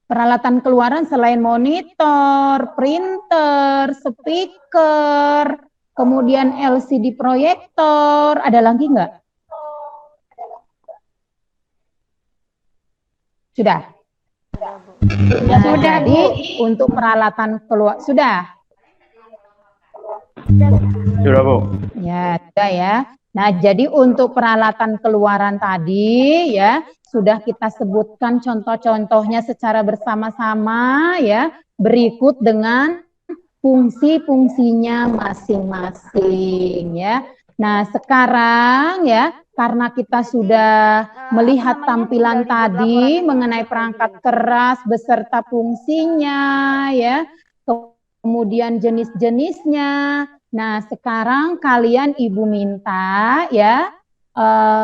Peralatan keluaran selain monitor, printer, speaker, kemudian LCD proyektor, ada lagi nggak? Sudah? Nah, Sudah, jadi untuk peralatan keluar, sudah? Sudah, Bu. Ya, sudah ya. Nah, jadi untuk peralatan keluaran tadi ya, sudah kita sebutkan contoh-contohnya secara bersama-sama ya, berikut dengan fungsi-fungsinya masing-masing ya. Nah, sekarang ya, karena kita sudah melihat tampilan tadi mengenai perangkat keras beserta fungsinya ya, kemudian jenis-jenisnya. Nah, sekarang kalian Ibu minta ya,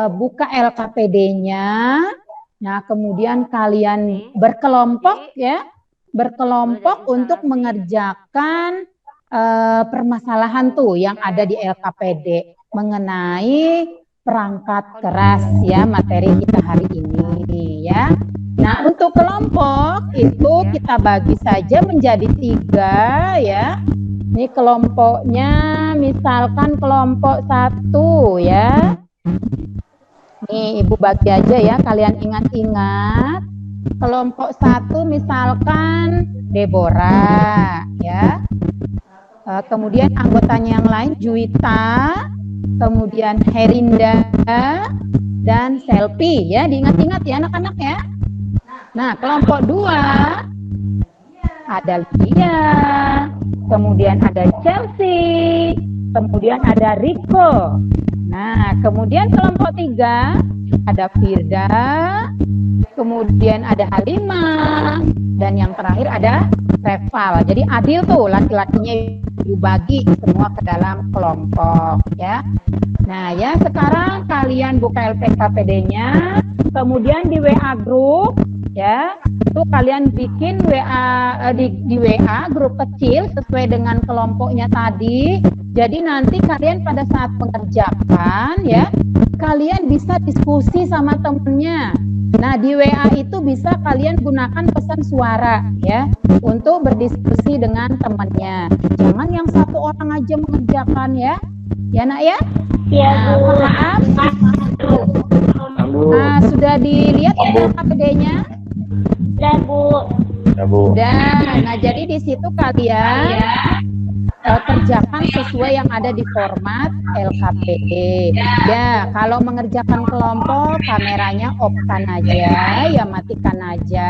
buka LKPD-nya. Nah, kemudian kalian berkelompok ya, berkelompok untuk mengerjakan permasalahan tuh yang ada di LKPD mengenai perangkat keras ya, materi kita hari ini ya. Nah, untuk kelompok itu kita bagi saja menjadi 3 ya. Ini kelompoknya misalkan kelompok 1 ya. Nih Ibu bagi aja ya, kalian ingat-ingat. Kelompok 1 misalkan Deborah ya. Kemudian anggotanya yang lain Juwita, kemudian Herinda dan Selfie ya, diingat-ingat ya anak-anak ya. Nah, kelompok 2 ada Lydia, kemudian ada Chelsea, kemudian ada Rico. Nah, kemudian kelompok 3 ada Firda, kemudian ada Halimah, dan yang terakhir ada Reval. Jadi adil tuh, laki-lakinya dibagi semua ke dalam kelompok ya. Nah ya, sekarang kalian buka LPKPD-nya, kemudian di WA group Ya, tuh kalian bikin WA di WA grup kecil sesuai dengan kelompoknya tadi. Jadi nanti kalian pada saat mengerjakan ya, kalian bisa diskusi sama temennya. Nah, di WA itu bisa kalian gunakan pesan suara ya untuk berdiskusi dengan temannya. Jangan yang satu orang aja mengerjakan ya. Ya, Nak ya? Iya, Nah, Bu. paham? Bu. Nah, sudah dilihat ya KPD-nya? Udah, Bu. Ya, Bu. Udah. Nah, jadi di situ kalian kerjakan sesuai yang ada di format LKPD. Ya, kalau mengerjakan kelompok, kameranya off-kan aja, ya matikan aja.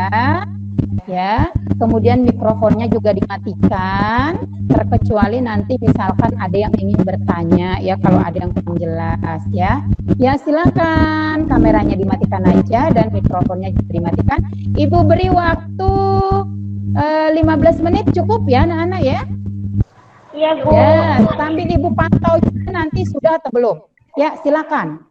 Ya, kemudian mikrofonnya juga dimatikan, terkecuali nanti misalkan ada yang ingin bertanya, ya kalau ada yang kurang jelas, ya. Ya, silakan kameranya dimatikan aja dan mikrofonnya juga dimatikan. Ibu beri waktu 15 menit cukup ya, anak-anak ya. Iya, Bu. Ya, sambil Ibu pantau juga nanti sudah atau belum. Ya, silakan.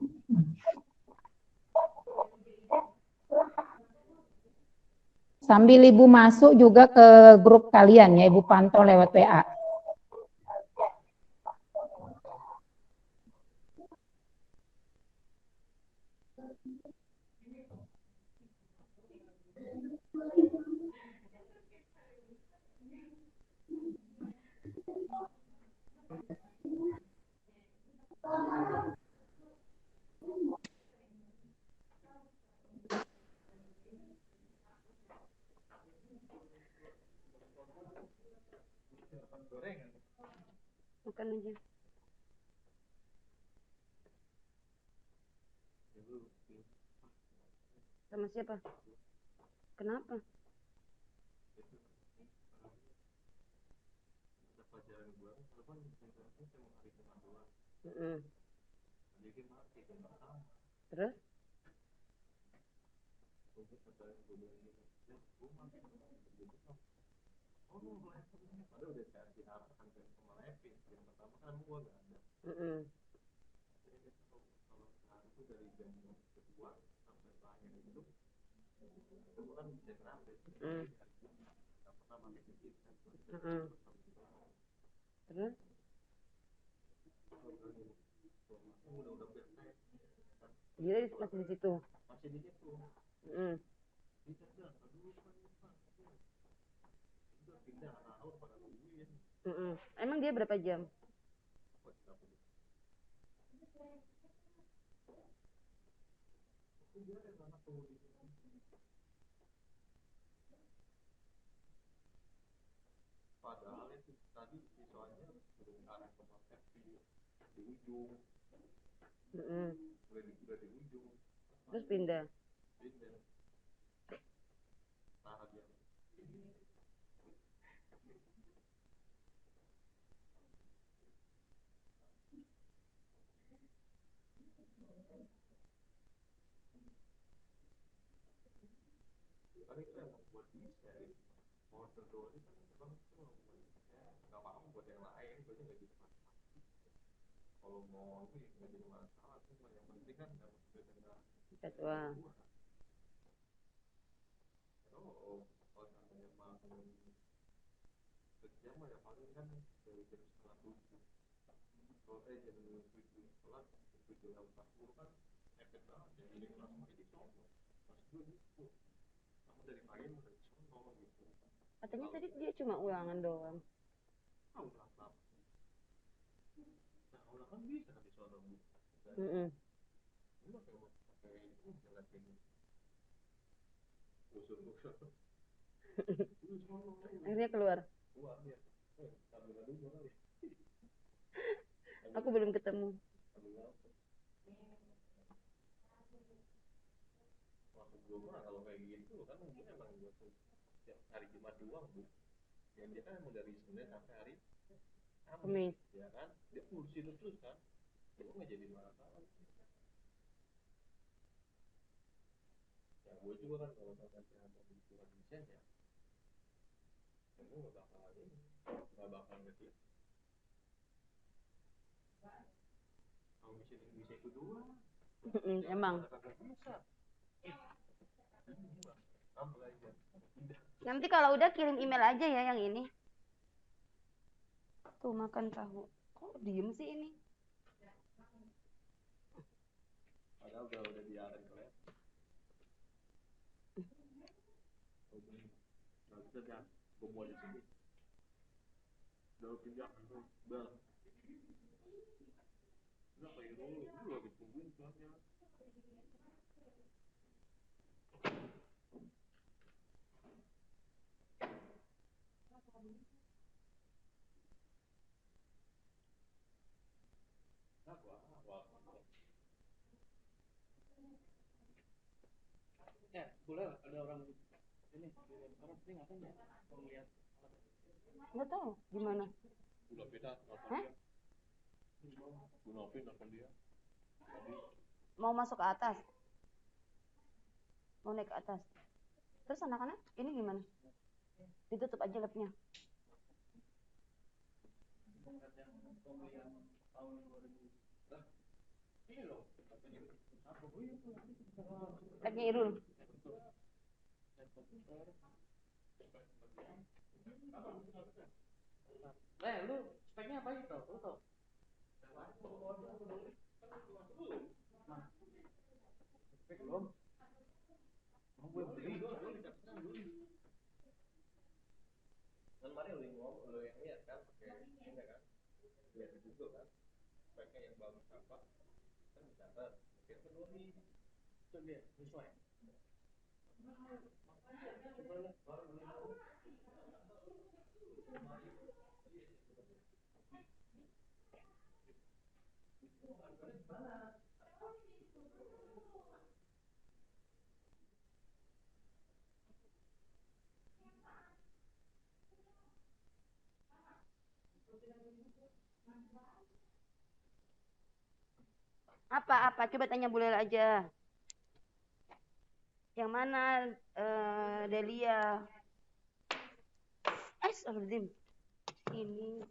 Sambil Ibu masuk juga ke grup kalian ya, Ibu pantau lewat WA. Makan aja. Sama siapa? Kenapa? Mm-mm. Terus? Mm-mm. Mm. Mm-mm. Terus? Dia masih di situ. Mm. Mm-mm. Emang dia berapa jam? Mm-mm. Terus pindah. Ketua. Katanya tadi dia cuma ulangan doang. Mm-mm. Akhirnya keluar. Aku belum ketemu. Kamis. Mm-mm, emang. Nanti kalau udah kirim email aja ya yang ini. Tuh makan tahu. Kok diem sih ini? Padahal udah diarahin ke laptop. Nah, kita jangan bawa di sini. Udah pinjam itu, bel. Udah kayak dulu lagi tungguin soalnya. Boleh ada orang ini orang sini ngapain ya? Mau lihat Nggak tahu gimana. udah beda nelfon Hah? dia. Gue nelfon dia. Mau masuk ke atas? Mau naik ke atas? Terus anak-anak ini gimana? Ditutup aja lapnya. Lapnya Irul. Lu speknya apa gitu? Lu tau? Spek belum? Mau gue beli. Kan kemarin lu yang lihat kan pakai ini kan? Lihat di Google kan? Speknya yang bagus apa? Kan dicatat. Mungkin perlu nih. Itu dia, sesuai. Apa? Coba tanya Bu Lela aja. Yang mana Delia? Astagfirullahaladzim. Ini.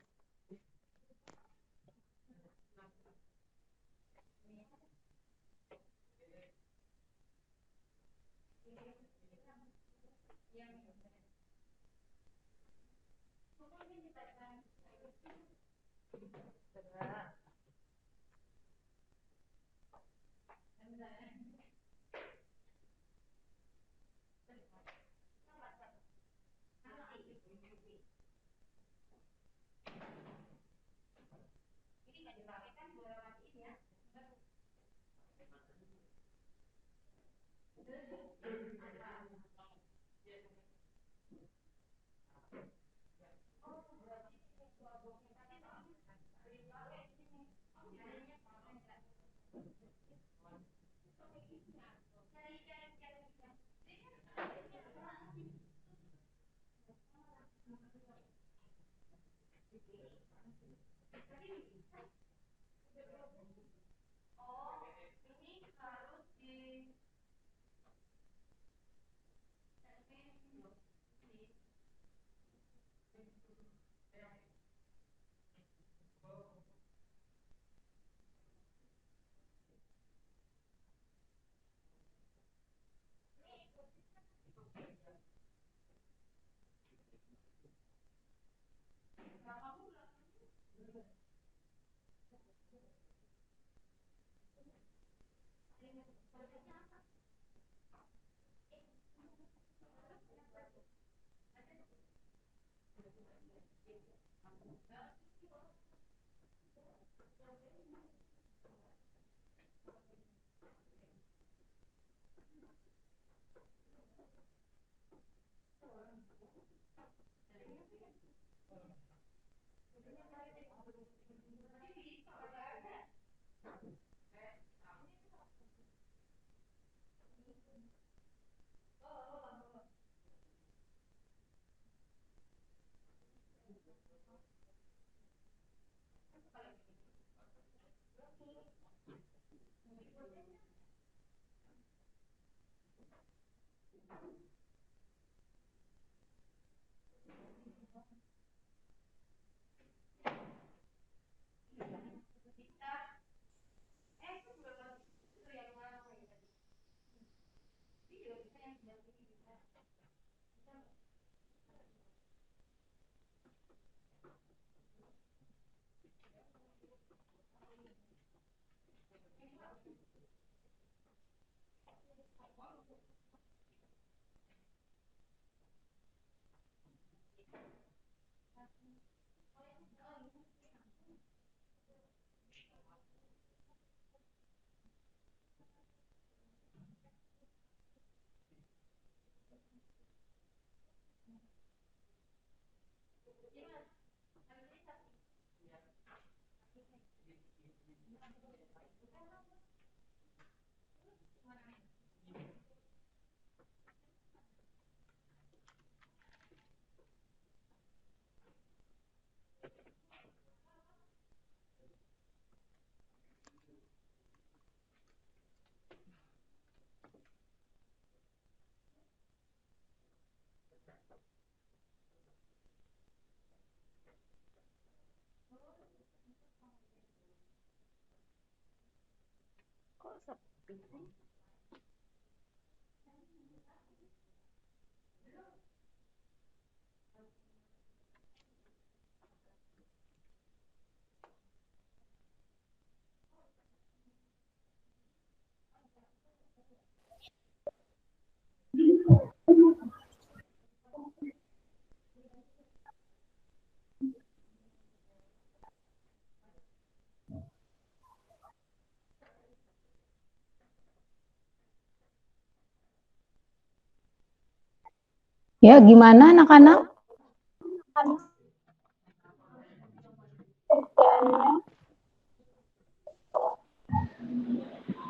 Ya, gimana anak-anak?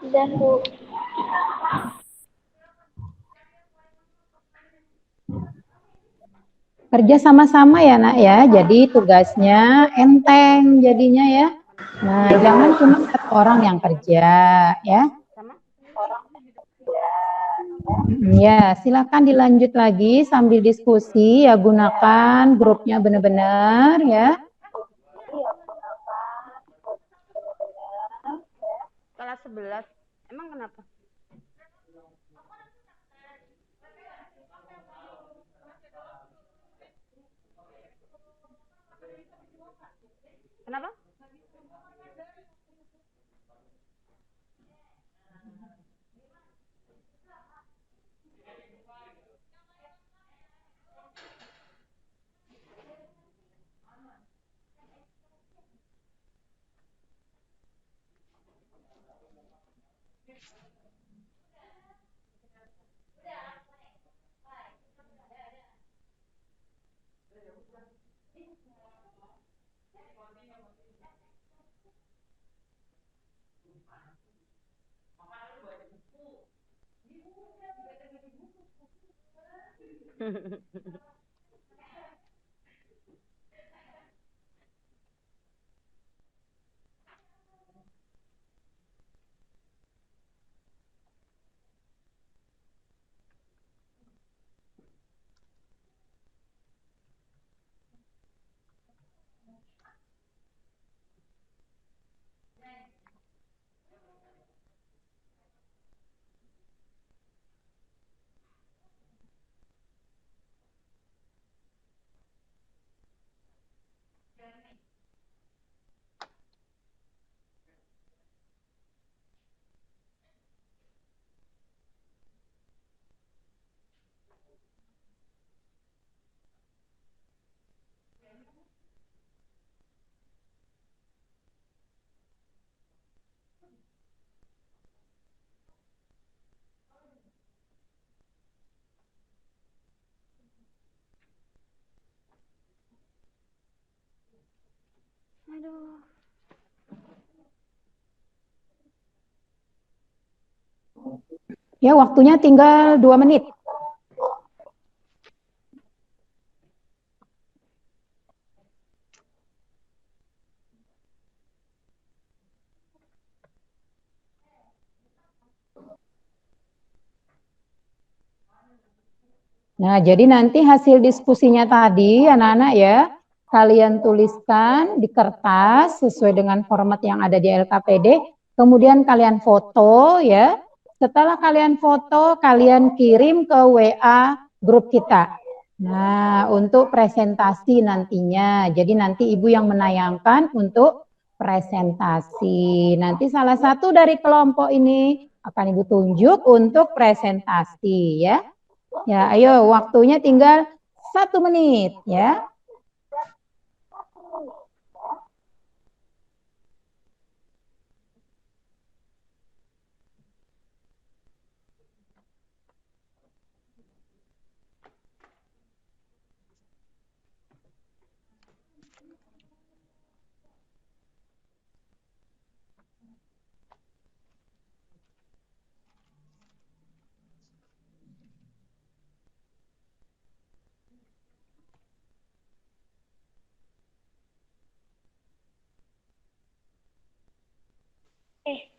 Udah, Bu. Kerja sama-sama ya nak ya, jadi tugasnya enteng jadinya ya. Nah, jangan cuma satu orang yang kerja ya. Sama? Ya, silakan dilanjut lagi sambil diskusi ya, gunakan grupnya benar-benar ya. Kelas 11. Emang kenapa? Kenapa? Aduh. Ya, waktunya tinggal 2 menit. Nah, jadi nanti hasil diskusinya tadi, anak-anak ya, kalian tuliskan di kertas sesuai dengan format yang ada di LKPD, kemudian kalian foto ya. Setelah kalian foto, kalian kirim ke WA grup kita. Nah, untuk presentasi nantinya. Jadi nanti Ibu yang menayangkan untuk presentasi. Nanti salah satu dari kelompok ini akan Ibu tunjuk untuk presentasi ya. Ya, ayo waktunya tinggal 1 menit ya.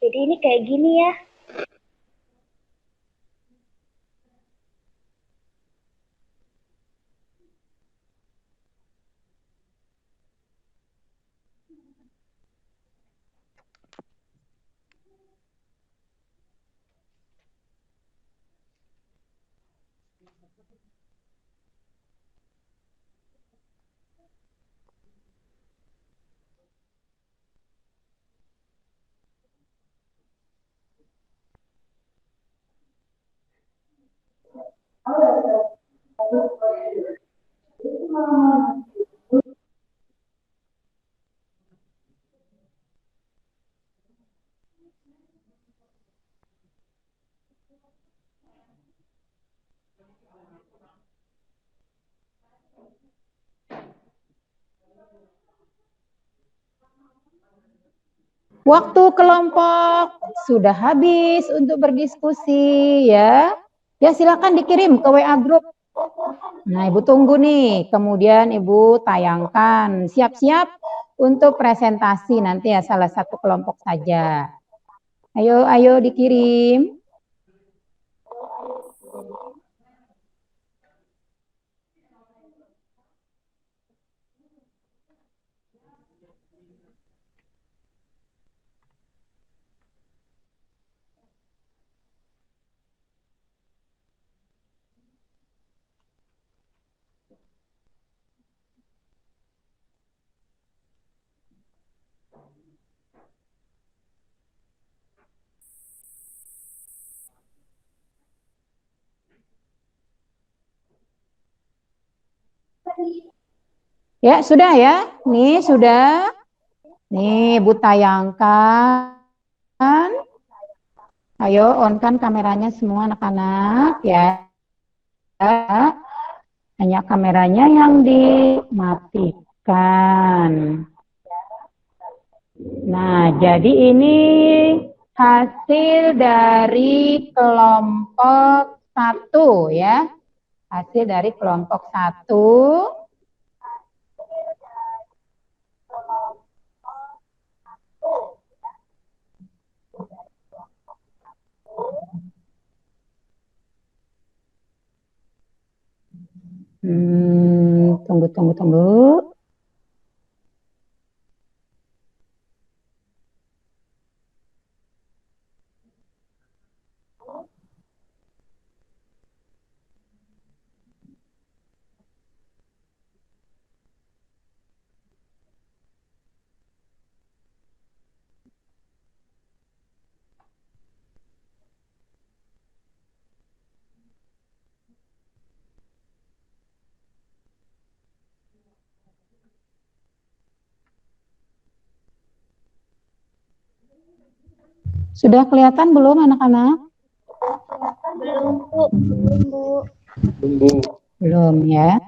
Jadi ini kayak gini ya. Waktu kelompok sudah habis untuk berdiskusi ya. Ya silakan dikirim ke WA grup. Nah, Ibu tunggu nih. Kemudian Ibu tayangkan. Siap-siap untuk presentasi nanti ya salah satu kelompok saja. Ayo, ayo dikirim. Ya, sudah ya. Nih, sudah. Nih, Bu tayangkan. Ayo, on kan kameranya semua anak-anak ya. Hanya kameranya yang dimatikan. Nah, jadi ini hasil dari kelompok 1 ya. Hasil dari kelompok 1. Tunggu. Sudah kelihatan belum anak-anak? Belum, Bu. Belum, Bu. Belum ya.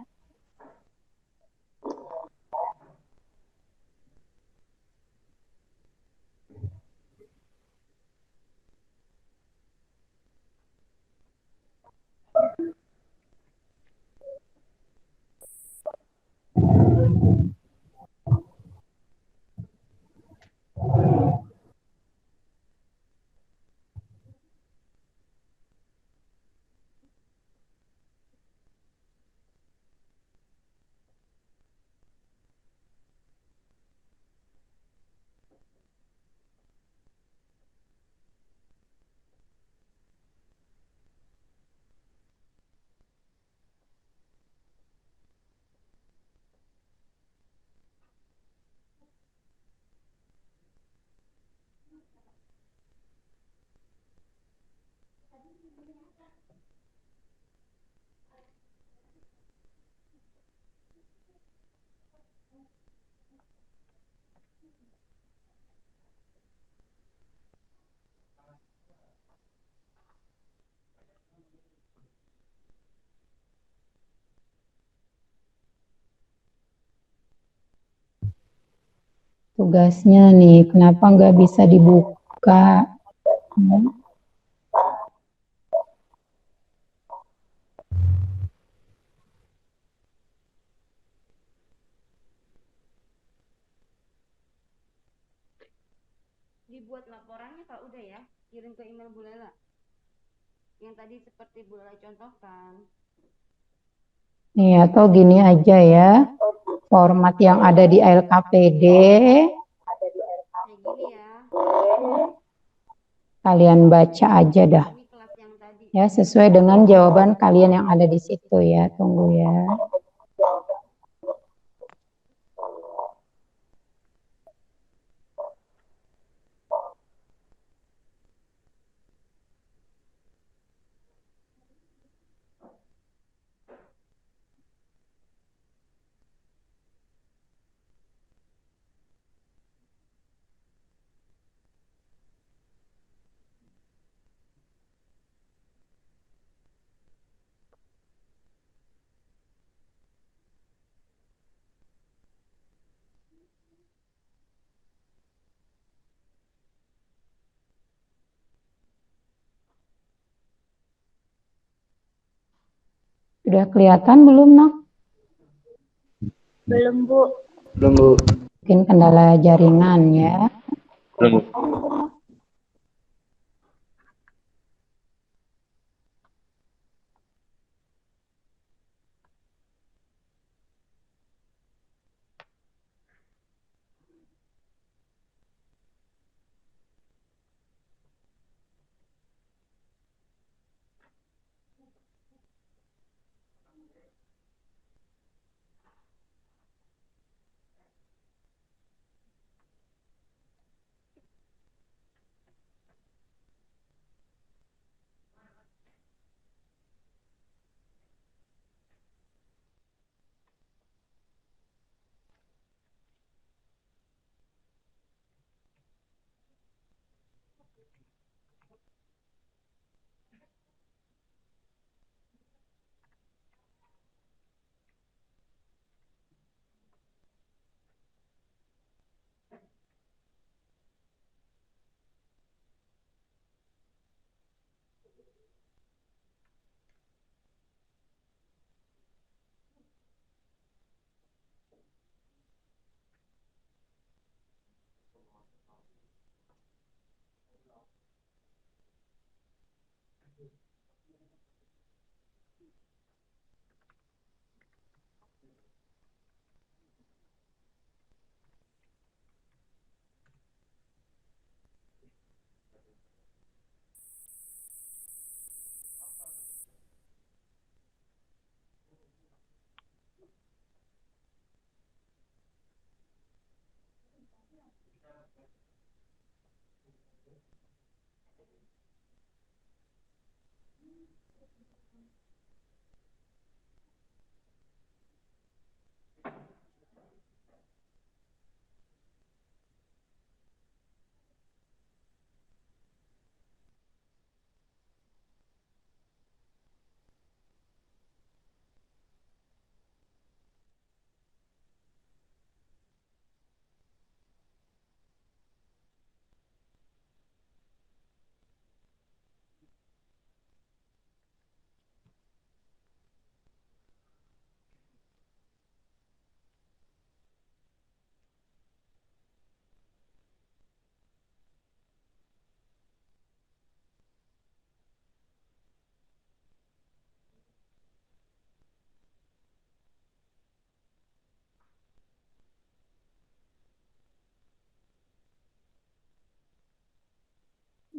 Tugasnya nih, kenapa nggak bisa dibuka? Dibuat laporannya Kak udah ya, kirim ke email Bu Lela. Yang tadi seperti Bu Lela contohkan. Nih, atau gini aja ya. Format yang ada di LKPD. Kayak gini ya. Kalian baca aja dah. Ini kelas yang tadi. Ya, sesuai dengan jawaban kalian yang ada di situ ya. Tunggu ya. Sudah kelihatan belum, Nok? Belum, Bu. Belum, Bu. Mungkin kendala jaringan ya. Belum, Bu.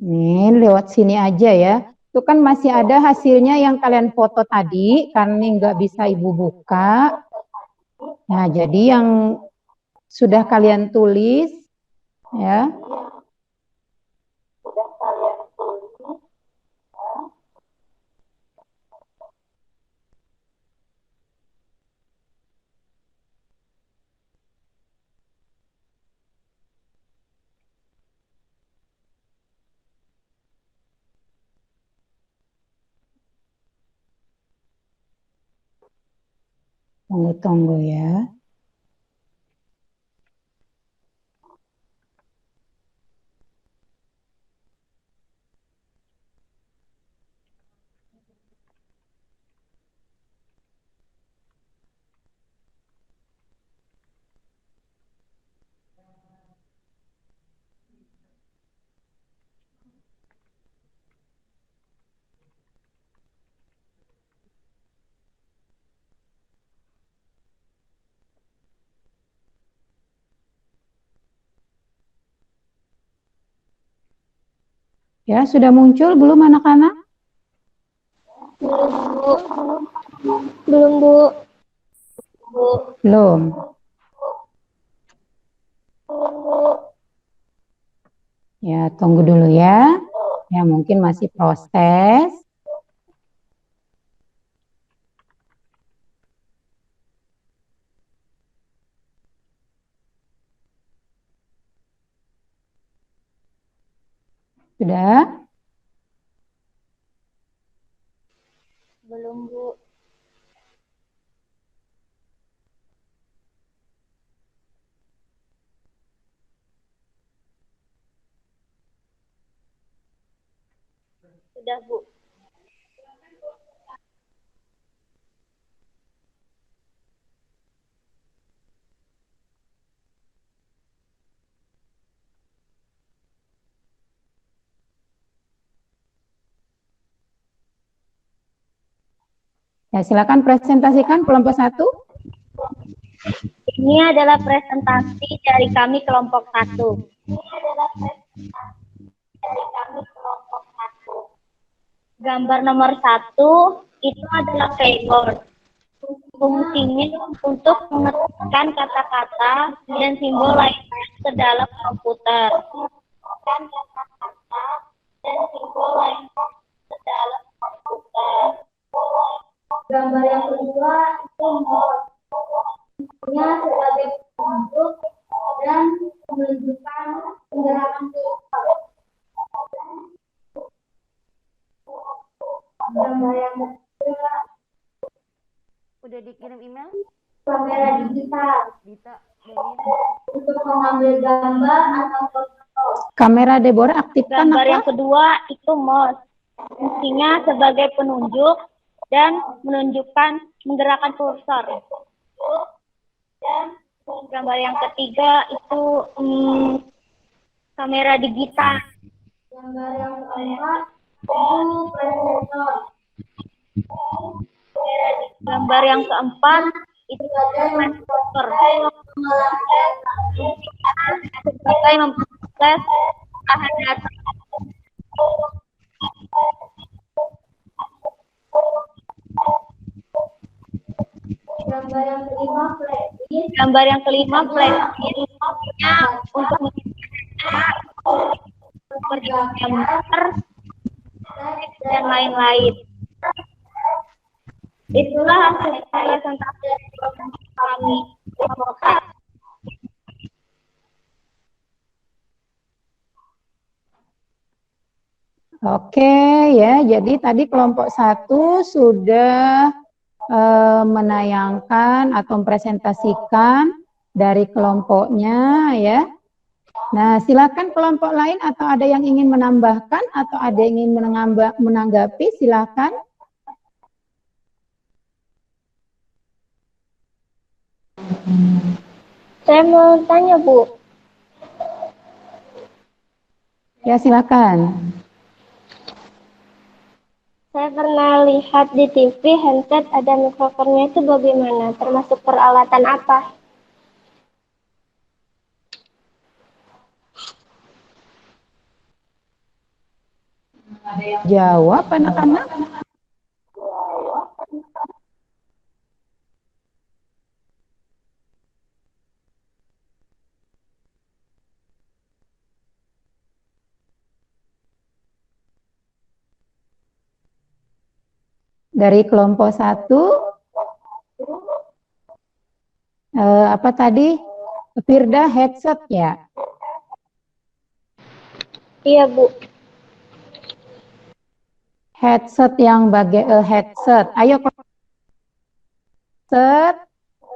Nih, lewat sini aja ya. Itu kan masih ada hasilnya yang kalian foto tadi, karena nggak bisa Ibu buka. Nah, jadi yang sudah kalian tulis, ya. Tunggu-tunggu ya. Ya, sudah muncul belum anak-anak? Belum, Bu. Belum. Ya, tunggu dulu ya. Ya, mungkin masih proses. Sudah? Belum, Bu. Sudah, Bu. Ya, silakan presentasikan kelompok 1. Ini adalah presentasi dari kami kelompok 1. Gambar nomor 1 itu adalah keyboard. Fungsinya untuk mengetikkan kata-kata dan simbol lainnya ke dalam komputer. Gambar yang kedua itu fungsinya sebagai penunjuk dan menunjukkan penggerakan kursor. Gambar yang ketiga Udah dikirim email? kamera digital Dita, Danin. untuk mengambil gambar atau foto. Kamera Deborah aktifkan Gambar yang apa? kedua itu mouse. Fungsinya sebagai penunjuk dan menunjukkan menggerakkan kursor. Gambar yang ketiga itu kamera digital. Gambar yang keempat itu proyektor. Gambar yang keempat itu proyektor. Sebagai memproses bahan data. Gambar yang kelima flashdisk untuk gambar dan lain-lain. Itulah hasil presentasi kami. Oke ya, jadi tadi kelompok 1 sudah menayangkan atau mempresentasikan dari kelompoknya ya. Nah, silakan kelompok lain atau ada yang ingin menambahkan atau ada yang ingin menanggapi, silakan. Saya mau tanya, Bu. Ya, silakan. Saya pernah lihat di TV handset ada mikrofonnya, itu bagaimana? Termasuk peralatan apa? Jawab anak-anak. Dari kelompok 1, apa tadi? Firda headset ya? Iya, Bu. Headset yang headset. Ayo, headset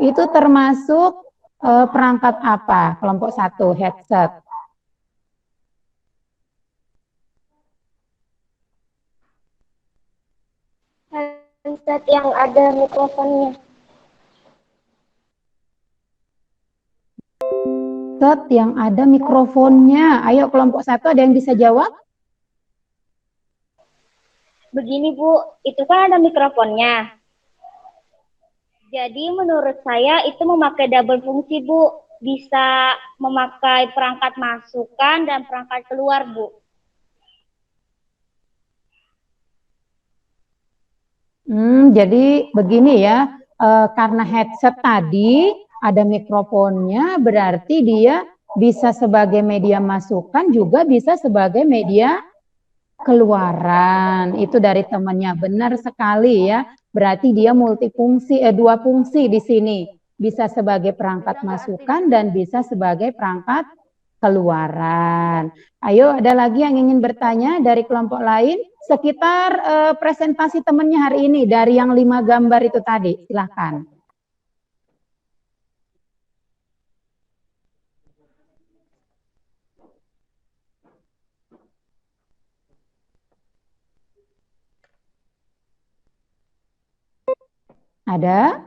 itu termasuk perangkat apa? Kelompok 1, headset. Handset yang ada mikrofonnya. Headset yang ada mikrofonnya. Ayo, kelompok 1 ada yang bisa jawab? Begini, Bu, itu kan ada mikrofonnya. Jadi menurut saya itu memakai double fungsi, Bu. Bisa memakai perangkat masukan dan perangkat keluar, Bu. Jadi begini ya, karena headset tadi ada mikrofonnya, berarti dia bisa sebagai media masukan, juga bisa sebagai media keluaran. Itu dari temannya, benar sekali ya. Berarti dia multifungsi, dua fungsi di sini. Bisa sebagai perangkat masukan dan bisa sebagai perangkat keluaran. Ayo, ada lagi yang ingin bertanya dari kelompok lain sekitar presentasi temannya hari ini dari yang 5 gambar itu tadi. Silahkan. Ada?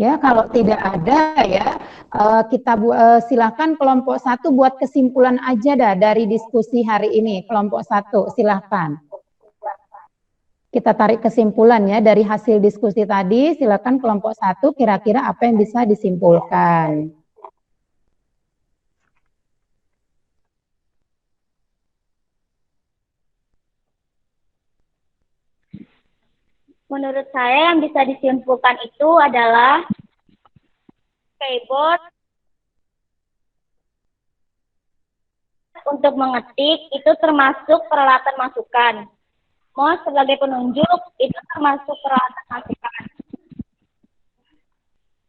Ya, kalau tidak ada ya, kita silakan kelompok 1 buat kesimpulan aja dah dari diskusi hari ini. Kelompok 1, silakan. Kita tarik kesimpulan ya dari hasil diskusi tadi. Silakan kelompok 1 kira-kira apa yang bisa disimpulkan. Menurut saya yang bisa disimpulkan itu adalah keyboard untuk mengetik itu termasuk peralatan masukan. Mouse sebagai penunjuk itu termasuk peralatan masukan.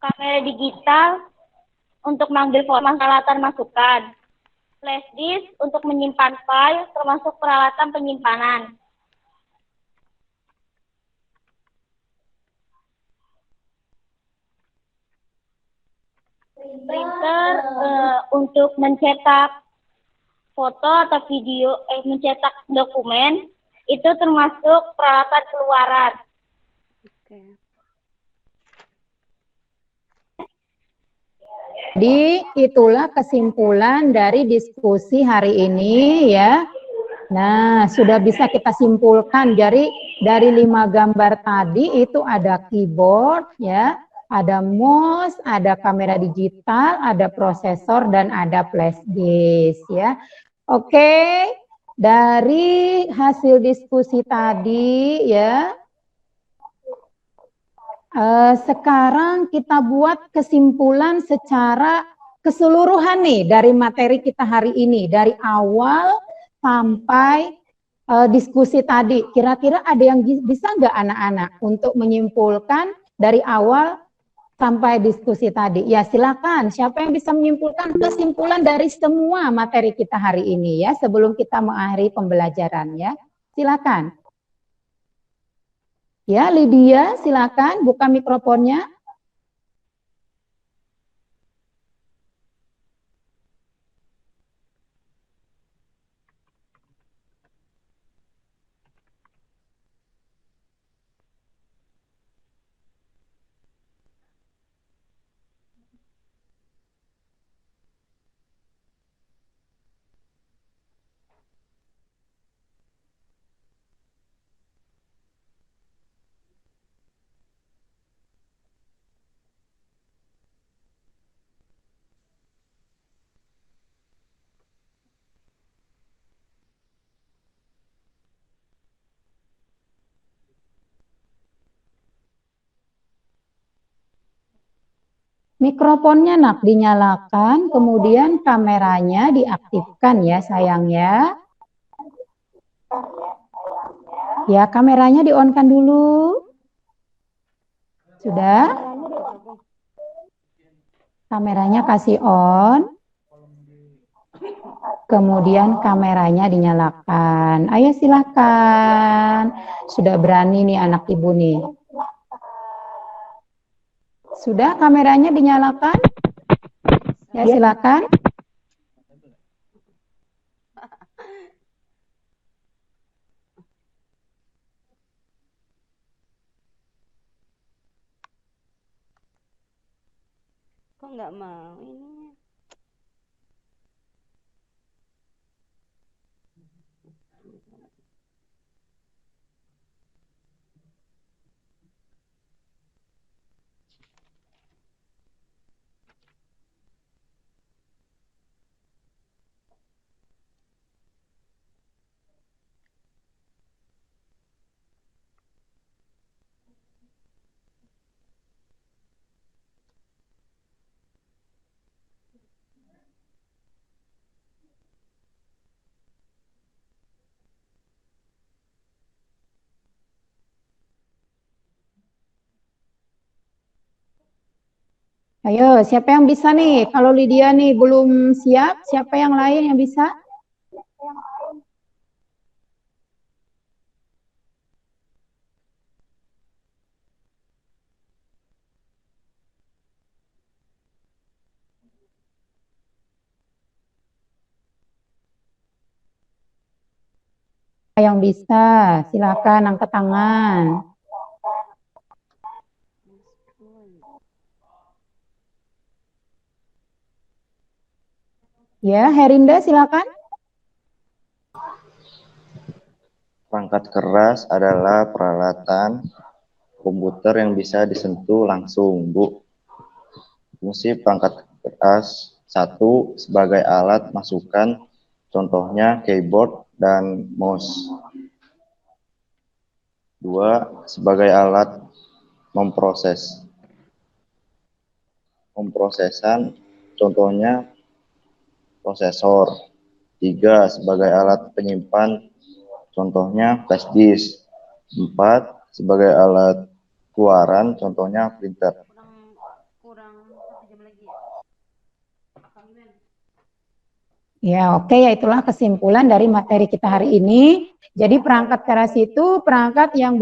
Kamera digital untuk mengambil format peralatan masukan. Flash disk untuk menyimpan file termasuk peralatan penyimpanan. Printer untuk mencetak foto atau video, mencetak dokumen itu termasuk peralatan keluaran. Oke. Jadi itulah kesimpulan dari diskusi hari ini ya. Nah, sudah bisa kita simpulkan dari 5 gambar tadi itu ada keyboard ya, ada mouse, ada kamera digital, ada prosesor dan ada flash disk ya. Oke, dari hasil diskusi tadi ya, sekarang kita buat kesimpulan secara keseluruhan nih dari materi kita hari ini, dari awal sampai diskusi tadi. Kira-kira ada yang bisa nggak anak-anak untuk menyimpulkan dari awal sampai diskusi tadi? Ya silakan, siapa yang bisa menyimpulkan kesimpulan dari semua materi kita hari ini ya, sebelum kita mengakhiri pembelajaran ya. Silakan. Ya, Lydia, silakan buka mikrofonnya. Mikrofonnya nak dinyalakan, kemudian kameranya diaktifkan ya sayang ya. Ya, kameranya di-on-kan dulu. Sudah? Kameranya kasih on. Kemudian kameranya dinyalakan. Ayo silakan. Sudah berani nih anak ibu nih. Sudah kameranya dinyalakan? Ya silakan. Kok nggak mau ini? Ayo, siapa yang bisa nih? Kalau Lydia nih belum siap, siapa yang lain yang bisa? Yang bisa, silakan angkat tangan. Ya, Herinda silakan. Perangkat keras adalah peralatan komputer yang bisa disentuh langsung, Bu. Fungsi perangkat keras: satu, sebagai alat masukan, contohnya keyboard dan mouse. Dua, sebagai alat pemprosesan, contohnya prosesor. Tiga, sebagai alat penyimpan, contohnya flash disk. Empat, sebagai alat keluaran, contohnya printer. Kurang 1 jam lagi ya. Kang Iman. Ya, oke, ya itulah kesimpulan dari materi kita hari ini. Jadi perangkat keras itu perangkat yang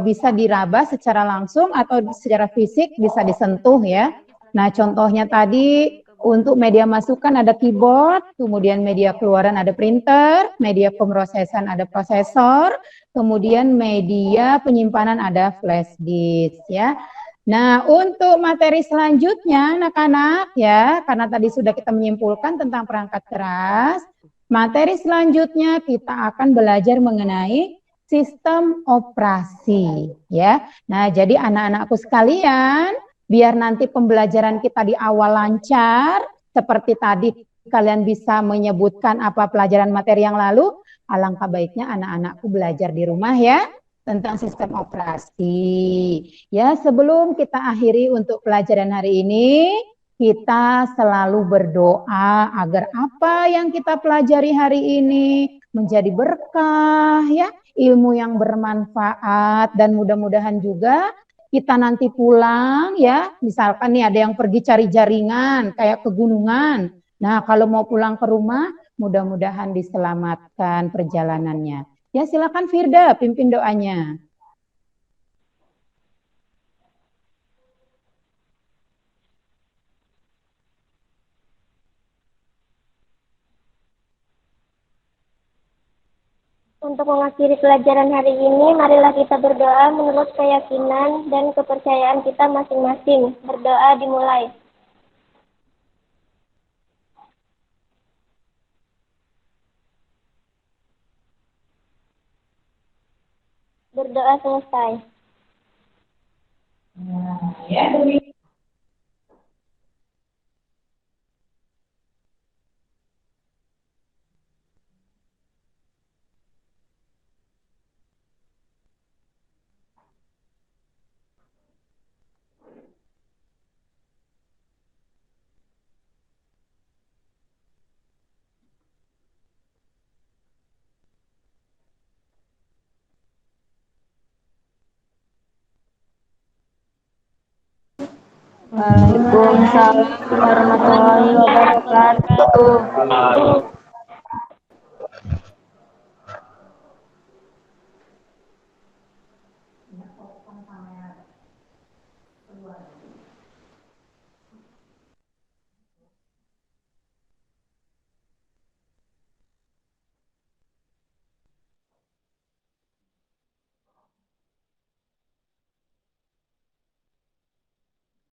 bisa diraba secara langsung atau secara fisik bisa disentuh ya. Nah, contohnya tadi untuk media masukan ada keyboard, kemudian media keluaran ada printer, media pemrosesan ada prosesor, kemudian media penyimpanan ada flash disk ya. Nah, untuk materi selanjutnya anak-anak ya, karena tadi sudah kita menyimpulkan tentang perangkat keras, materi selanjutnya kita akan belajar mengenai sistem operasi ya. Nah, jadi anak-anakku sekalian, biar nanti pembelajaran kita di awal lancar, seperti tadi kalian bisa menyebutkan apa pelajaran materi yang lalu, alangkah baiknya anak-anakku belajar di rumah ya tentang sistem operasi. Ya, sebelum kita akhiri untuk pelajaran hari ini, kita selalu berdoa agar apa yang kita pelajari hari ini menjadi berkah ya, ilmu yang bermanfaat, dan mudah-mudahan juga kita nanti pulang ya, misalkan nih ada yang pergi cari jaringan kayak ke gunungan. Nah, kalau mau pulang ke rumah, mudah-mudahan diselamatkan perjalanannya. Ya, silakan Firda pimpin doanya. Untuk mengakhiri pelajaran hari ini, marilah kita berdoa menurut keyakinan dan kepercayaan kita masing-masing. Berdoa dimulai. Berdoa selesai. Waalaikumsalam warahmatullahi wabarakatuh.